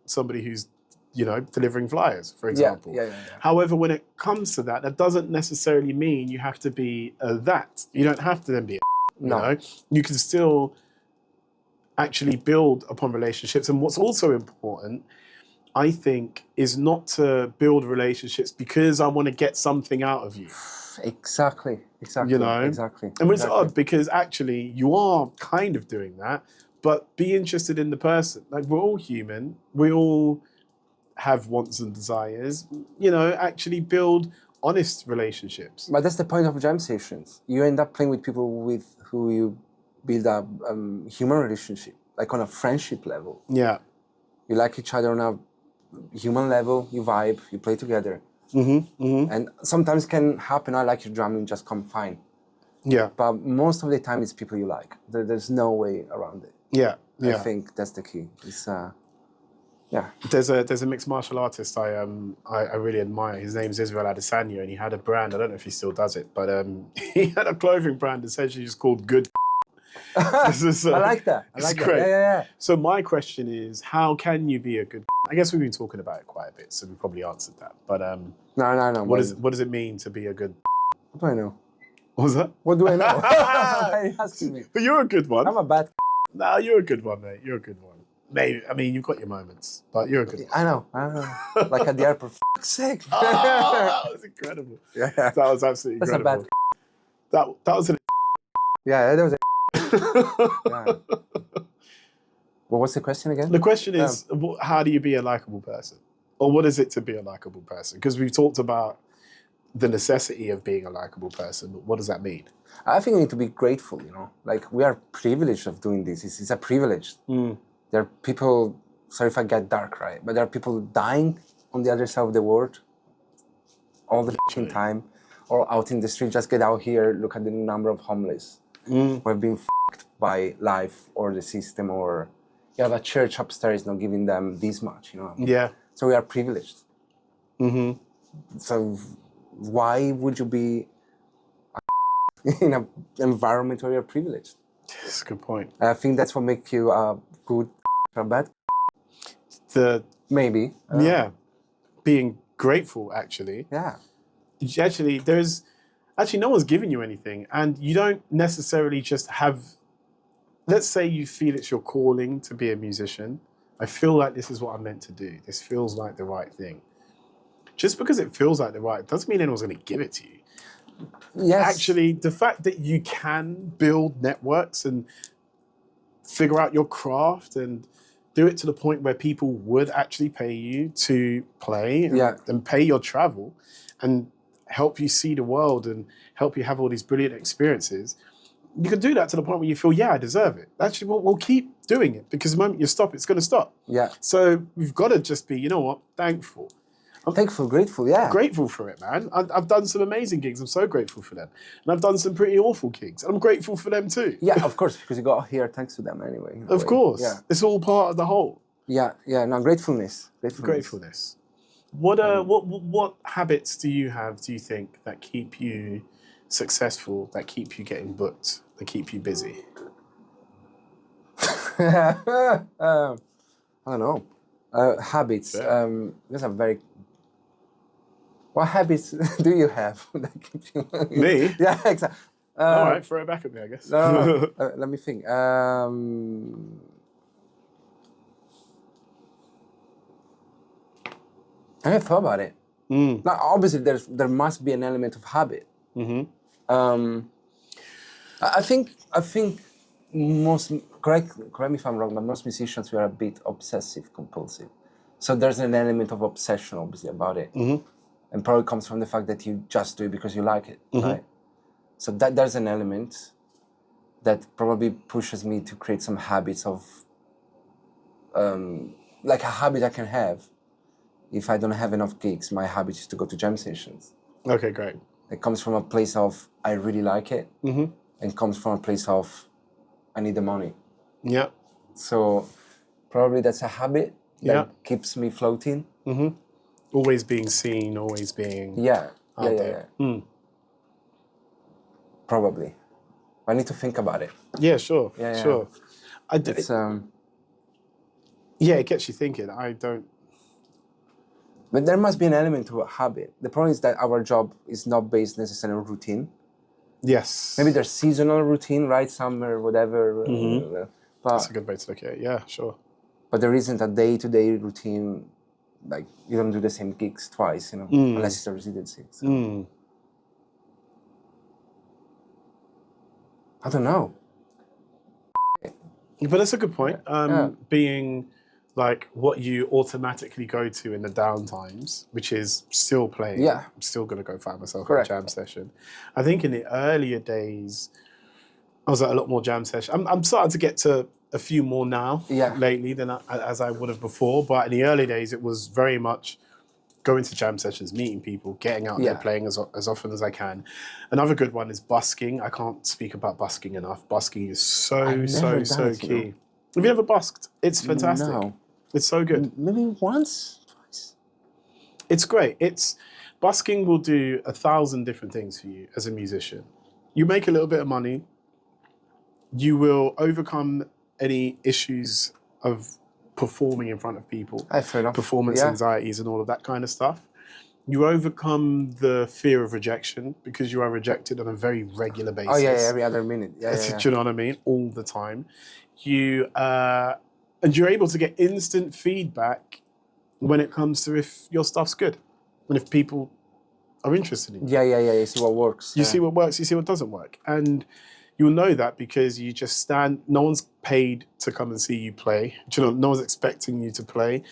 somebody who's, you know, delivering flyers, for example. However, when it comes to that, that doesn't necessarily mean you have to be that. You don't have to then be you know. You can still actually build upon relationships. And what's also important, I think, is not to build relationships because I want to get something out of you. Exactly. You know? Exactly. And it's odd because actually you are kind of doing that, but be interested in the person. Like, we're all human. We all have wants and desires. You know, actually build honest relationships. But that's the point of jam sessions. You end up playing with people with who you build a human relationship, like on a friendship level. Yeah. You like each other on a human level, you vibe, you play together. And sometimes can happen, I like your drumming, just come fine. Yeah. But most of the time it's people you like. There's no way around it. Yeah. I think that's the key. It's There's a mixed martial artist I really admire. His name's Israel Adesanya, and he had a brand. I don't know if he still does it, but he had a clothing brand essentially just called Good. I like that. It's great. Yeah. So my question is, how can you be a good? I guess we've been talking about it quite a bit, so we probably answered that. But no. What does it mean to be a good? What do I know? What was that? What do I know? Why are you asking me? But you're a good one. I'm a bad. No, you're a good one, mate. You're a good one. Maybe, I mean, you've got your moments, but you're a good one. I know. Like at the airport, for fuck's sake. Oh, that was incredible. Yeah. That was absolutely incredible. That's a bad. That was an. Yeah, that was a. Yeah. Well, what's the question again? The question is, how do you be a likable person? Or what is it to be a likable person? Because we've talked about the necessity of being a likable person, but what does that mean? I think you need to be grateful, you know? Like, we are privileged of doing this. It's a privilege. There are people, sorry if I get dark, right? But there are people dying on the other side of the world all the time. Or out in the street, just get out here, look at the number of homeless who have been f***ed by life or the system, or you have a church upstairs not giving them this much, you know? Yeah. So we are privileged. So why would you be in an environment where you're privileged? That's a good point. I think that's what makes you a good or bad. Maybe. Being grateful, actually. Yeah. Actually, no one's giving you anything, and you don't necessarily just have. Let's say you feel it's your calling to be a musician. I feel like this is what I'm meant to do. This feels like the right thing. Just because it feels like the right doesn't mean anyone's going to give it to you. Yes. Actually, the fact that you can build networks and figure out your craft and do it to the point where people would actually pay you to play and pay your travel and help you see the world and help you have all these brilliant experiences, you can do that to the point where you feel, I deserve it. Actually, we'll keep doing it, because the moment you stop, it's going to stop. Yeah. So we've got to just be, you know what, thankful. I'm thankful, grateful, yeah. Grateful for it, man. I've done some amazing gigs. I'm so grateful for them. And I've done some pretty awful gigs. And I'm grateful for them too. Yeah, of course, because you got here thanks to them anyway. Of course. Yeah. It's all part of the whole. Yeah, no, gratefulness. What habits do you have, do you think, that keep you successful, that keep you getting booked, that keep you busy? I don't know. Habits. Those are very. What habits do you have that keep you? Me? Yeah, exactly. All right, throw it back at me, I guess. No. Let me think. I haven't thought about it. Now, obviously, there must be an element of habit. I think most correct me if I'm wrong, but most musicians, we are a bit obsessive compulsive. So there's an element of obsession, obviously, about it. And probably comes from the fact that you just do it because you like it, right? So that there's an element that probably pushes me to create some habits of, like a habit I can have. If I don't have enough gigs, my habit is to go to jam sessions. Okay, great. It comes from a place of, I really like it, and comes from a place of, I need the money. Yeah. So probably that's a habit that keeps me floating. Always being seen, always being Yeah. there. Probably. I need to think about it. Yeah, sure. Sure. It's, yeah, it gets you thinking. I don't. But there must be an element to a habit. The problem is that our job is not based necessarily on routine. Yes. Maybe there's seasonal routine, right? Summer, whatever. But, that's a good way to look at it. Yeah, sure. But there isn't a day-to-day routine. Like, you don't do the same gigs twice, you know, unless it's a residency. So. I don't know. But that's a good point. Being like what you automatically go to in the downtimes, which is still playing. Yeah. I'm still going to go find myself Correct. a jam session. I think in the earlier days, I was at a lot more jam sessions. I'm starting to get to a few more now lately than as I would have before. But in the early days, it was very much going to jam sessions, meeting people, getting out there, playing as often as I can. Another good one is busking. I can't speak about busking enough. Busking is so key. You know? Have you ever busked? It's fantastic. No. It's so good. Maybe once, twice. It's great. Busking will do 1,000 different things for you as a musician. You make a little bit of money. You will overcome any issues of performing in front of people, Fair enough. performance anxieties and all of that kind of stuff. You overcome the fear of rejection because you are rejected on a very regular basis. Oh yeah, every other minute. Do you know what I mean? All the time. And you're able to get instant feedback when it comes to if your stuff's good and if people are interested in you. Yeah. You see what works. You see what works, you see what doesn't work. And you'll know that because you just stand, no one's paid to come and see you play. Do you know, no one's expecting you to play.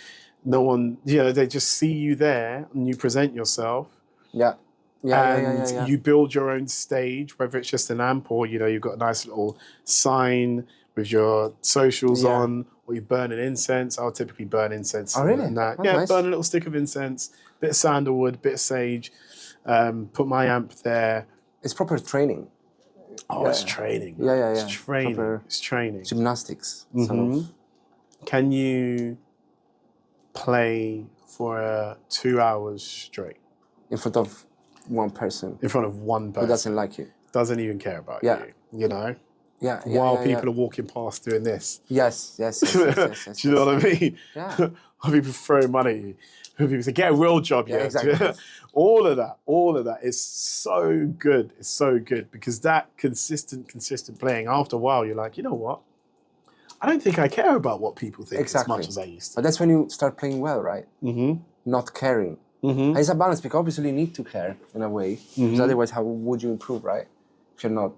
No one, they just see you there and you present yourself. Yeah. You build your own stage, whether it's just an amp or, you've got a nice little sign with your socials on, or you burn an incense. I'll typically burn incense. Oh, really? That. That's nice. Burn a little stick of incense, bit of sandalwood, bit of sage, put my amp there. It's proper training. Oh, it's training. Yeah. It's training. Proper it's training. Gymnastics. Sort of. Can you play for 2 hours straight? In front of one person. In front of one person. Who doesn't like you. Doesn't even care about you. You know? Yeah. While people are walking past doing this. Yes. Do you know what I mean? Yeah. While people throwing money at you. People say, get a real job, exactly. all of that is so good. It's so good because that consistent playing, after a while, you're like, you know what? I don't think I care about what people think as much as I used to. But that's when you start playing well, right? Not caring. And it's a balance because obviously you need to care in a way. Because otherwise, how would you improve, right? If you're not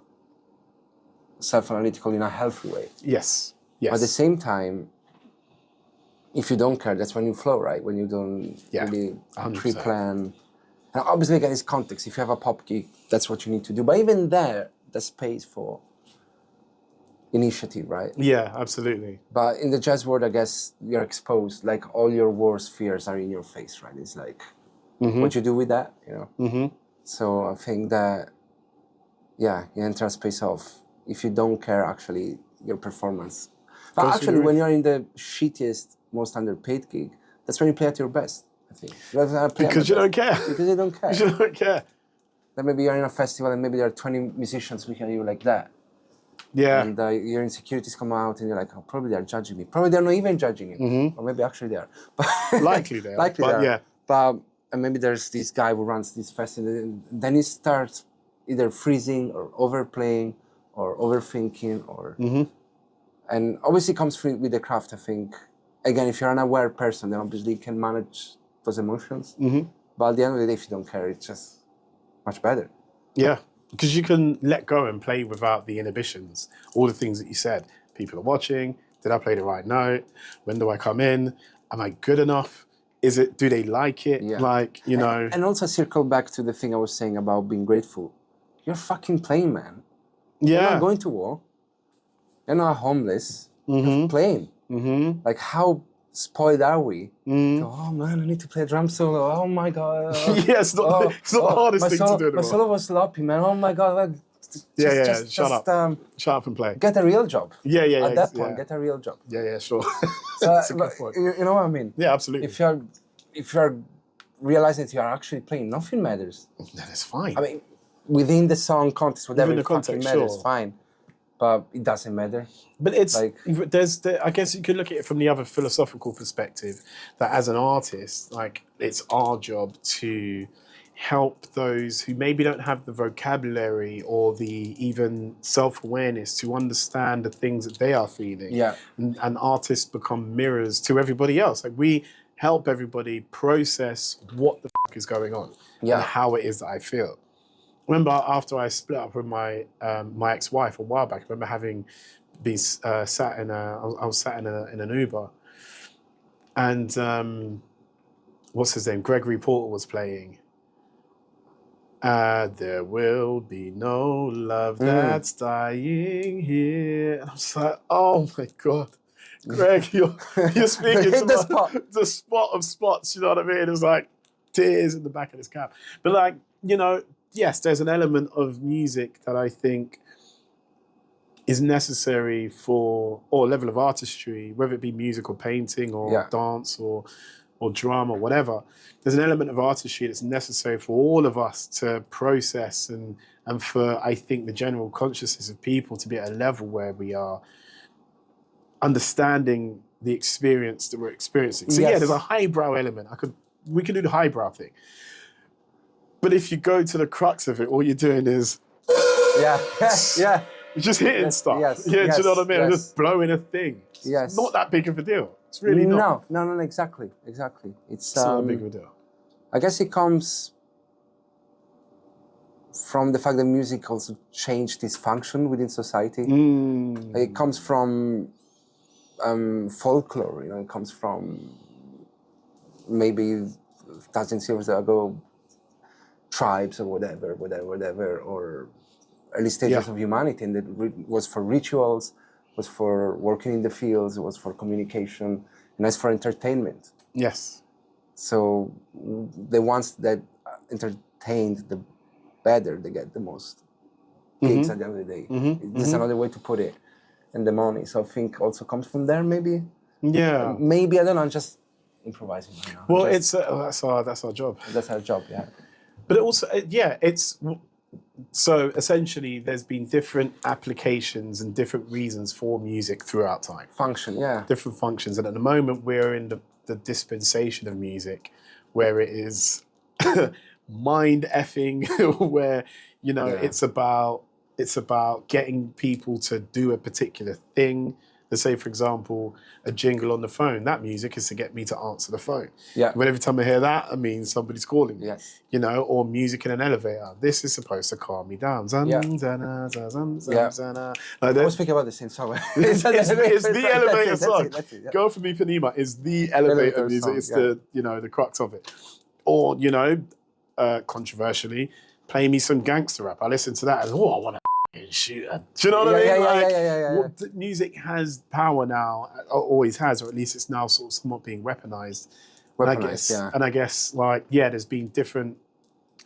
self-analytical in a healthy way. Yes. But at the same time, if you don't care, that's when you flow, right? When you don't really 100%. pre-plan. And obviously, again, it's context. If you have a pop gig, that's what you need to do. But even there, there's space for initiative, right? Yeah, absolutely. But in the jazz world, I guess you're exposed. Like all your worst fears are in your face, right? It's like what you do with that, So I think that, you enter a space of, if you don't care, actually, your performance. But actually, when you're in the shittiest, most underpaid gig, that's when you play at your best, I think. Because you don't care. Because you don't care. You don't care. Then maybe you're in a festival and maybe there are 20 musicians looking at you like that. Yeah. And your insecurities come out and you're like, oh, probably they're judging me. Probably they're not even judging you. Or maybe actually they are. Likely they are. Likely but they are. But and maybe there's this guy who runs this festival and then he starts either freezing or overplaying or overthinking or... And obviously it comes through with the craft, I think. Again, if you're an aware person, then obviously you can manage those emotions. But at the end of the day, if you don't care, it's just much better. Yeah, because you can let go and play without the inhibitions, all the things that you said, People are watching. Did I play the right note? When do I come in? Am I good enough? Do they like it? Yeah. Like, you know. And also circle back to the thing I was saying about being grateful. You're fucking playing, man. Yeah. You're not going to war. You're not homeless. You're playing. Mm-hmm. Like, how spoiled are we? Oh man, I need to play a drum solo. Oh my god. Yeah, it's not the hardest thing to do. My solo was sloppy, man. Oh my god. Like, Shut up. Shut up and play. Get a real job. Yeah. At that point, get a real job. Yeah, sure. So, That's a good point. You know what I mean? Yeah, absolutely. If you're realizing that you are actually playing, nothing matters. That is fine. I mean, within the song context, whatever Within the fucking context, matters, sure. fine. But it doesn't matter. But it's like, I guess you could look at it from the other philosophical perspective, that as an artist, like, it's our job to help those who maybe don't have the vocabulary or the even self-awareness to understand the things that they are feeling. Yeah. And artists become mirrors to everybody else. Like, we help everybody process what the fuck is going on and how it is that I feel. Remember, after I split up with my my ex-wife a while back, I remember having been sat in I was sat in an Uber, and what's his name? Gregory Porter was playing. There will be no love that's dying here. And I was like, oh my God, Greg, you're speaking to the spot of spots. You know what I mean? It was like tears in the back of his cab. But like, you know. Yes, there's an element of music that I think is necessary or a level of artistry, whether it be music or painting or dance or drama or whatever. There's an element of artistry that's necessary for all of us to process and for, I think, the general consciousness of people to be at a level where we are understanding the experience that we're experiencing. So yeah, there's a highbrow element. We could do the highbrow thing. But if you go to the crux of it, all you're doing is you're just hitting stuff. Do you know what I mean? I'm just blowing a thing. It's not that big of a deal. It's really not. No, exactly. It's not that big of a deal. I guess it comes from the fact that music also changed its function within society. It comes from folklore, you know, it comes from maybe thousands of years ago, tribes or whatever, or early stages of humanity, and that was for rituals, was for working in the fields, it was for communication, and as for entertainment. Yes. So the ones that entertained, the better they get, the most gigs at the end of the day. This is another way to put it. And the money. So I think also comes from there, maybe. Yeah. Maybe, I don't know, I'm just improvising right now. Well, that's our job. That's our job, yeah. But also, it's so essentially there's been different applications and different reasons for music throughout time. Function, yeah. Different functions. And at the moment we're in the dispensation of music where it is mind effing, where, you know, it's about getting people to do a particular thing. Let's say, for example, a jingle on the phone. That music is to get me to answer the phone. Yeah. But every time I hear that, it means somebody's calling me. Yes. You know, or music in an elevator. This is supposed to calm me down. Like I was speaking about the same song. It's the elevator song. That's it, yeah. Go for Me Panima is the elevator music. Song, it's the, you know, the crux of it. Or, you know, controversially, play me some gangster rap. I listen to that and, I want to shoot her. Do you know what I mean? Music has power now, always has, or at least it's now sort of somewhat being weaponized. And I guess, like, there's been different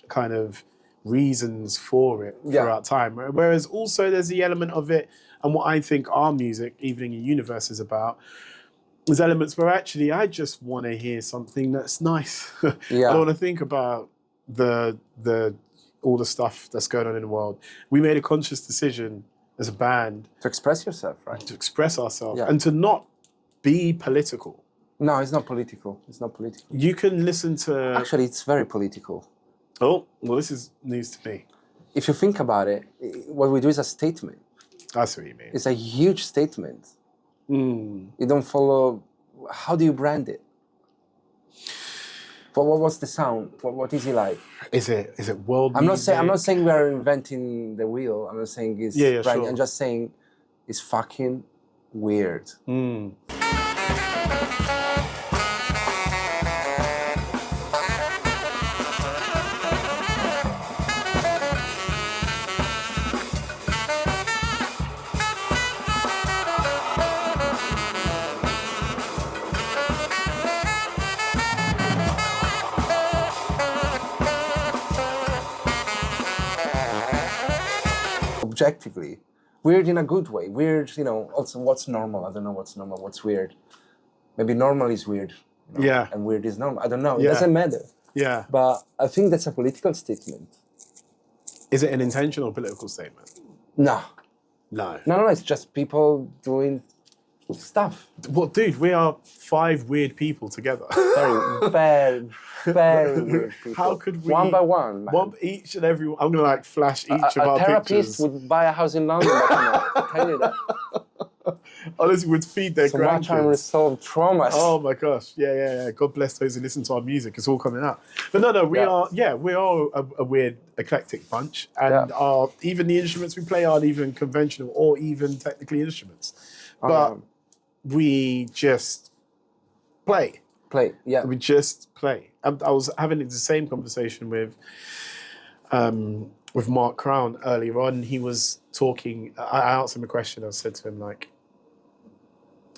kind of reasons for it throughout time. Whereas also there's the element of it, and what I think our music, Evening in Universe, is about, is elements where actually I just want to hear something that's nice. I don't want to think about the all the stuff that's going on in the world. We made a conscious decision as a band to express yourself, right? To express ourselves and to not be political. No, it's not political. It's not political. You can listen to... Actually, it's very political. Oh, well, this is news to me. If you think about it, what we do is a statement. That's what you mean. It's a huge statement. You don't follow... How do you brand it? But what's the sound? What is it like? Is it world music? I'm not saying we are inventing the wheel. I'm not saying it's right. Sure. I'm just saying it's fucking weird. Objectively, weird in a good way. Weird, also what's normal? I don't know what's normal, what's weird. Maybe normal is weird. Yeah. And weird is normal. I don't know. It Yeah. doesn't matter. Yeah. But I think that's a political statement. Is it an intentional political statement? No. No. It's just people doing stuff. Well, dude, we are 5 weird people together. Very weird people. How could we? One by one, man. Each and every. I'm gonna like flash each of our A therapist pictures. would buy a house in London. I tell you that. Honestly, would feed their So much grandkids. unresolved traumas. Oh my gosh, yeah. God bless those who listen to our music. It's all coming out. But no, we are a weird, eclectic bunch, and even the instruments we play aren't even conventional or even technically instruments, but we just play. We just play. I was having the same conversation with Mark Crown earlier on. He was talking. I asked him a question. I said to him like,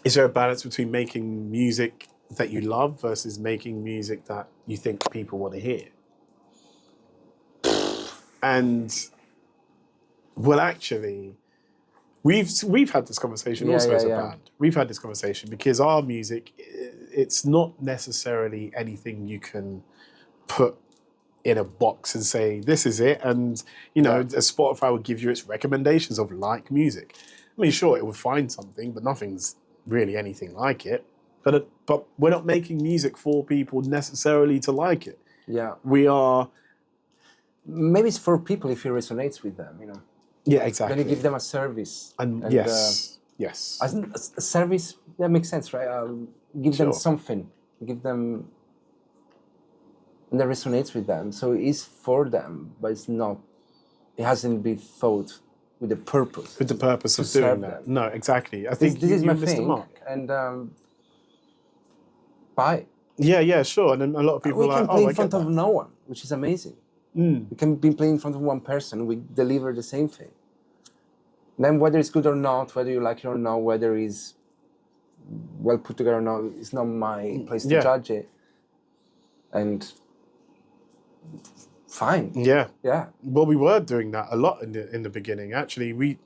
is there a balance between making music that you love versus making music that you think people want to hear? And well, actually, we've had this conversation as a band. We've had this conversation because our music, it's not necessarily anything you can put in a box and say, this is it. And, Spotify will give you its recommendations of like music. I mean, sure, it will find something, but nothing's really anything like it. But we're not making music for people necessarily to like it. Yeah. We are... Maybe it's for people if it resonates with them, Yeah, exactly. Then you give them a service. And yes. As a service, that makes sense, right? Give them something. Give them... And that resonates with them. So it is for them, but it's not... It hasn't been thought with the purpose. With the purpose of doing that. No, exactly. I think this is my missed the thing. mark. And buy. Yeah, sure. And then a lot of people we are like, can play I in front get of that. no one, which is amazing. We can be playing in front of one person. We deliver the same thing. Then whether it's good or not, whether you like it or not, whether it's well put together or not, it's not my place to judge it. And fine. Yeah. Yeah. Well, we were doing that a lot in the beginning. Actually, we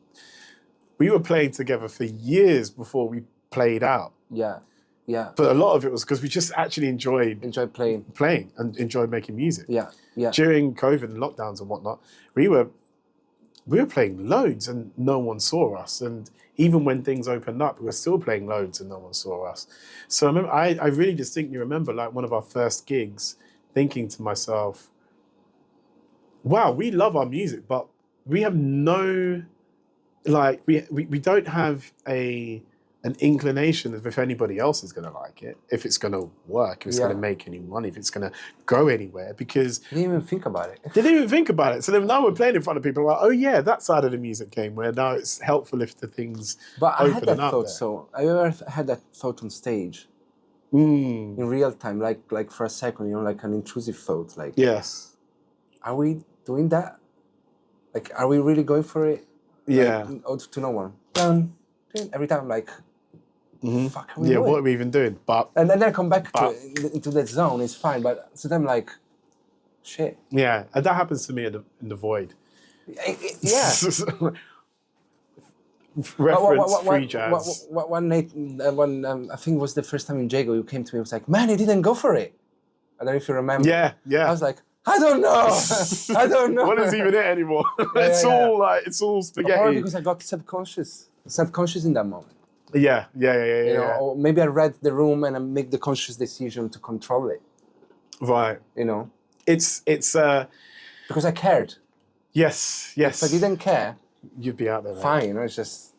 were playing together for years before we played out. Yeah. Yeah. But a lot of it was because we just actually enjoyed playing and enjoyed making music. Yeah. Yeah. During COVID and lockdowns and whatnot, we were playing loads and no one saw us. And even when things opened up, we were still playing loads and no one saw us. So I remember, I really distinctly remember like one of our first gigs, thinking to myself, wow, we love our music, but we have no, like, we don't have an inclination of if anybody else is going to like it, if it's going to work, if it's going to make any money, if it's going to go anywhere, because... They didn't even think about it. They didn't even think about it. So then now we're playing in front of people like, oh yeah, that side of the music came where now it's helpful if the things But I had that up thought, there. so I ever had that thought on stage in real time, like for a second, like an intrusive thought, like, yes. Are we doing that? Like, are we really going for it? Yeah. Like, ode to no one. Dun, dun, every time, like, fuck, are we doing? What are we even doing? But and then I come back into that zone, it's fine, but so then I'm like, shit. yeah, and that happens to me in the void. Yeah. Reference free jazz. One night, I think it was the first time in Jago, you came to me and was like, man, you didn't go for it. I don't know if you remember. Yeah. I was like, I don't know. I don't know. What is even it anymore? It's all spaghetti. Probably because I got self-conscious in that moment. Yeah. You know, or maybe I read the room and I make the conscious decision to control it. Right. You know, it's because I cared. Yes. If I didn't care, you'd be out there. Right? fine. You know, it's just.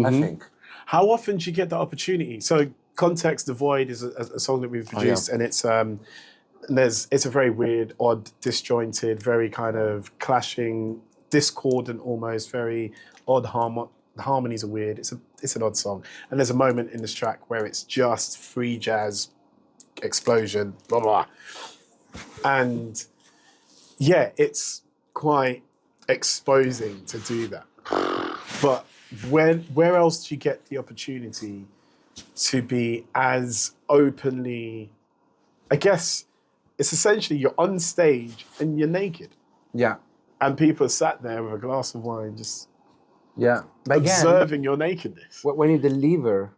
I think. How often do you get the opportunity? So, Context, The Void is a song that we've produced, and it's a very weird, odd, disjointed, very kind of clashing, discordant almost, very odd The harmonies are weird. It's an odd song. And there's a moment in this track where it's just free jazz, explosion, blah, blah. And yeah, it's quite exposing to do that. But where else do you get the opportunity to be as openly, I guess it's essentially you're on stage and you're naked. Yeah. And people are sat there with a glass of wine just but observing again, your nakedness. when you deliver,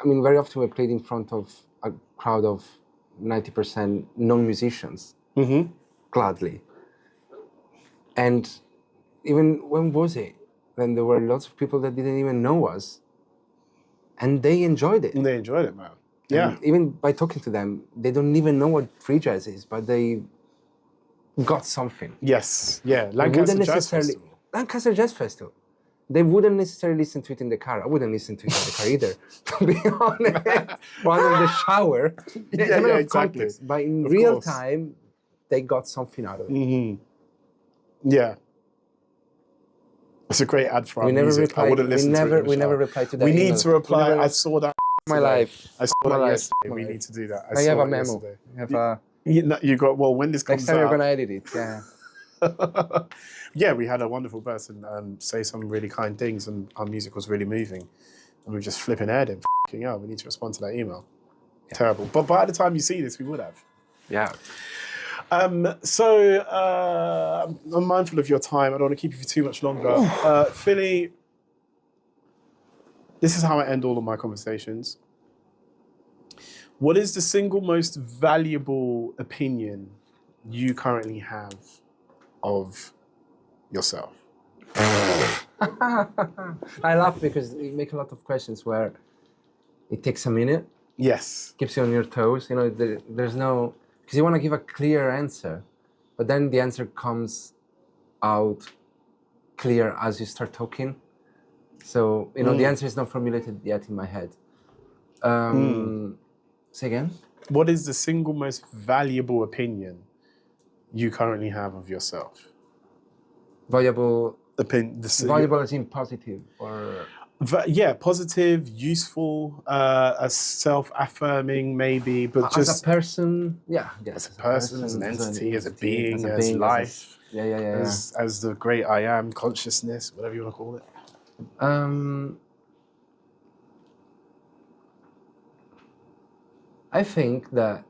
I mean, very often we played in front of a crowd of 90% non-musicians, gladly. And even when was it? When there were lots of people that didn't even know us, and they enjoyed it. And they enjoyed it, man. Yeah. And even by talking to them, they don't even know what free jazz is, but they got something. Yes. Yeah. Lancaster Jazz Festival. Lancaster Jazz Festival. They wouldn't necessarily listen to it in the car. I wouldn't listen to it in the car either, to be honest. While in the shower. Yeah, exactly. Context, but in real time, they got something out of it. Yeah. It's a great ad for our We never music. replied. I wouldn't listen to it. We never replied to that. We need email. to reply. I saw that. My life. I saw My that life. yesterday. My We life. need to do that. I have saw a it memo. yesterday. I have a, You got, well, when this comes next time out. you're going to edit it. Yeah. Yeah, we had a wonderful person say some really kind things, and our music was really moving. And we just flipping aired him. F***ing hell, we need to respond to that email. Yeah. Terrible. But by the time you see this, we would have. Yeah. So I'm mindful of your time. I don't want to keep you for too much longer. Philly, this is how I end all of my conversations. What is the single most valuable opinion you currently have of yourself? I laugh because you make a lot of questions where it takes a minute. Yes. Keeps you on your toes. You know, there's no... Because you want to give a clear answer, but then the answer comes out clear as you start talking. So, you know, the answer is not formulated yet in my head. Say again? What is the single most valuable opinion you currently have of yourself? Valuable... Valuable as in positive or... Yeah, positive, useful, self-affirming maybe, but just... As a person, yeah. As a person, as an entity, as a being, as life. As the great I am, consciousness, whatever you want to call it. I think that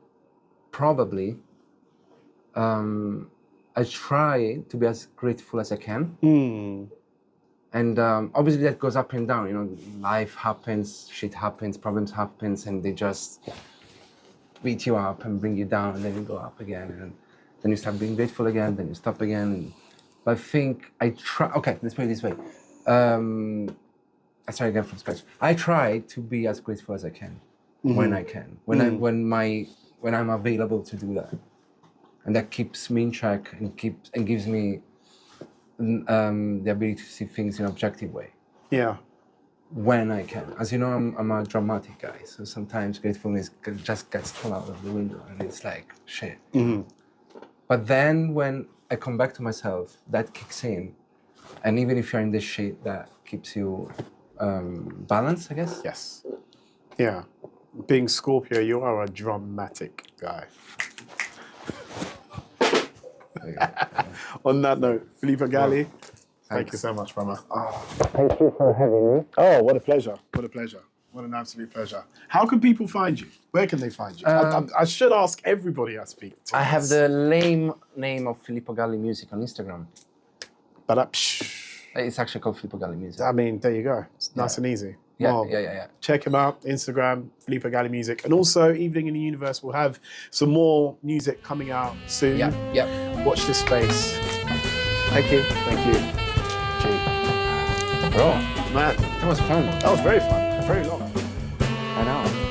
probably I try to be as grateful as I can. And obviously that goes up and down, you know, life happens, shit happens, problems happens, and they just beat you up and bring you down, and then you go up again, and then you start being grateful again, then you stop again. But I think I try, okay, let's put it this way. I start again from scratch. I try to be as grateful as I can, when I can, when I'm available to do that. And that keeps me in check and gives me the ability to see things in an objective way. Yeah. When I can. As you know, I'm a dramatic guy, so sometimes gratefulness just gets thrown out of the window, and it's like, shit. But then when I come back to myself, that kicks in. And even if you're in this shit, that keeps you balanced, I guess. Yes. Yeah. Being Scorpio, you are a dramatic guy. On that note, Filippo Galli, thank you so much, brother. Thank you for having me. Oh, what a pleasure. What a pleasure. What an absolute pleasure. How can people find you? Where can they find you? I should ask everybody I speak to. I have the lame name of Filippo Galli Music on Instagram. But it's actually called Filippo Galli Music. I mean, there you go. It's nice and easy. Yeah. Check him out, Instagram, Filippo Galli Music. And also, Evening in the Universe will have some more music coming out soon. Yeah. Watch this space. Thank you. Thank you. Gee. Bro, Man. that was fun. That was very fun. Very long. I know.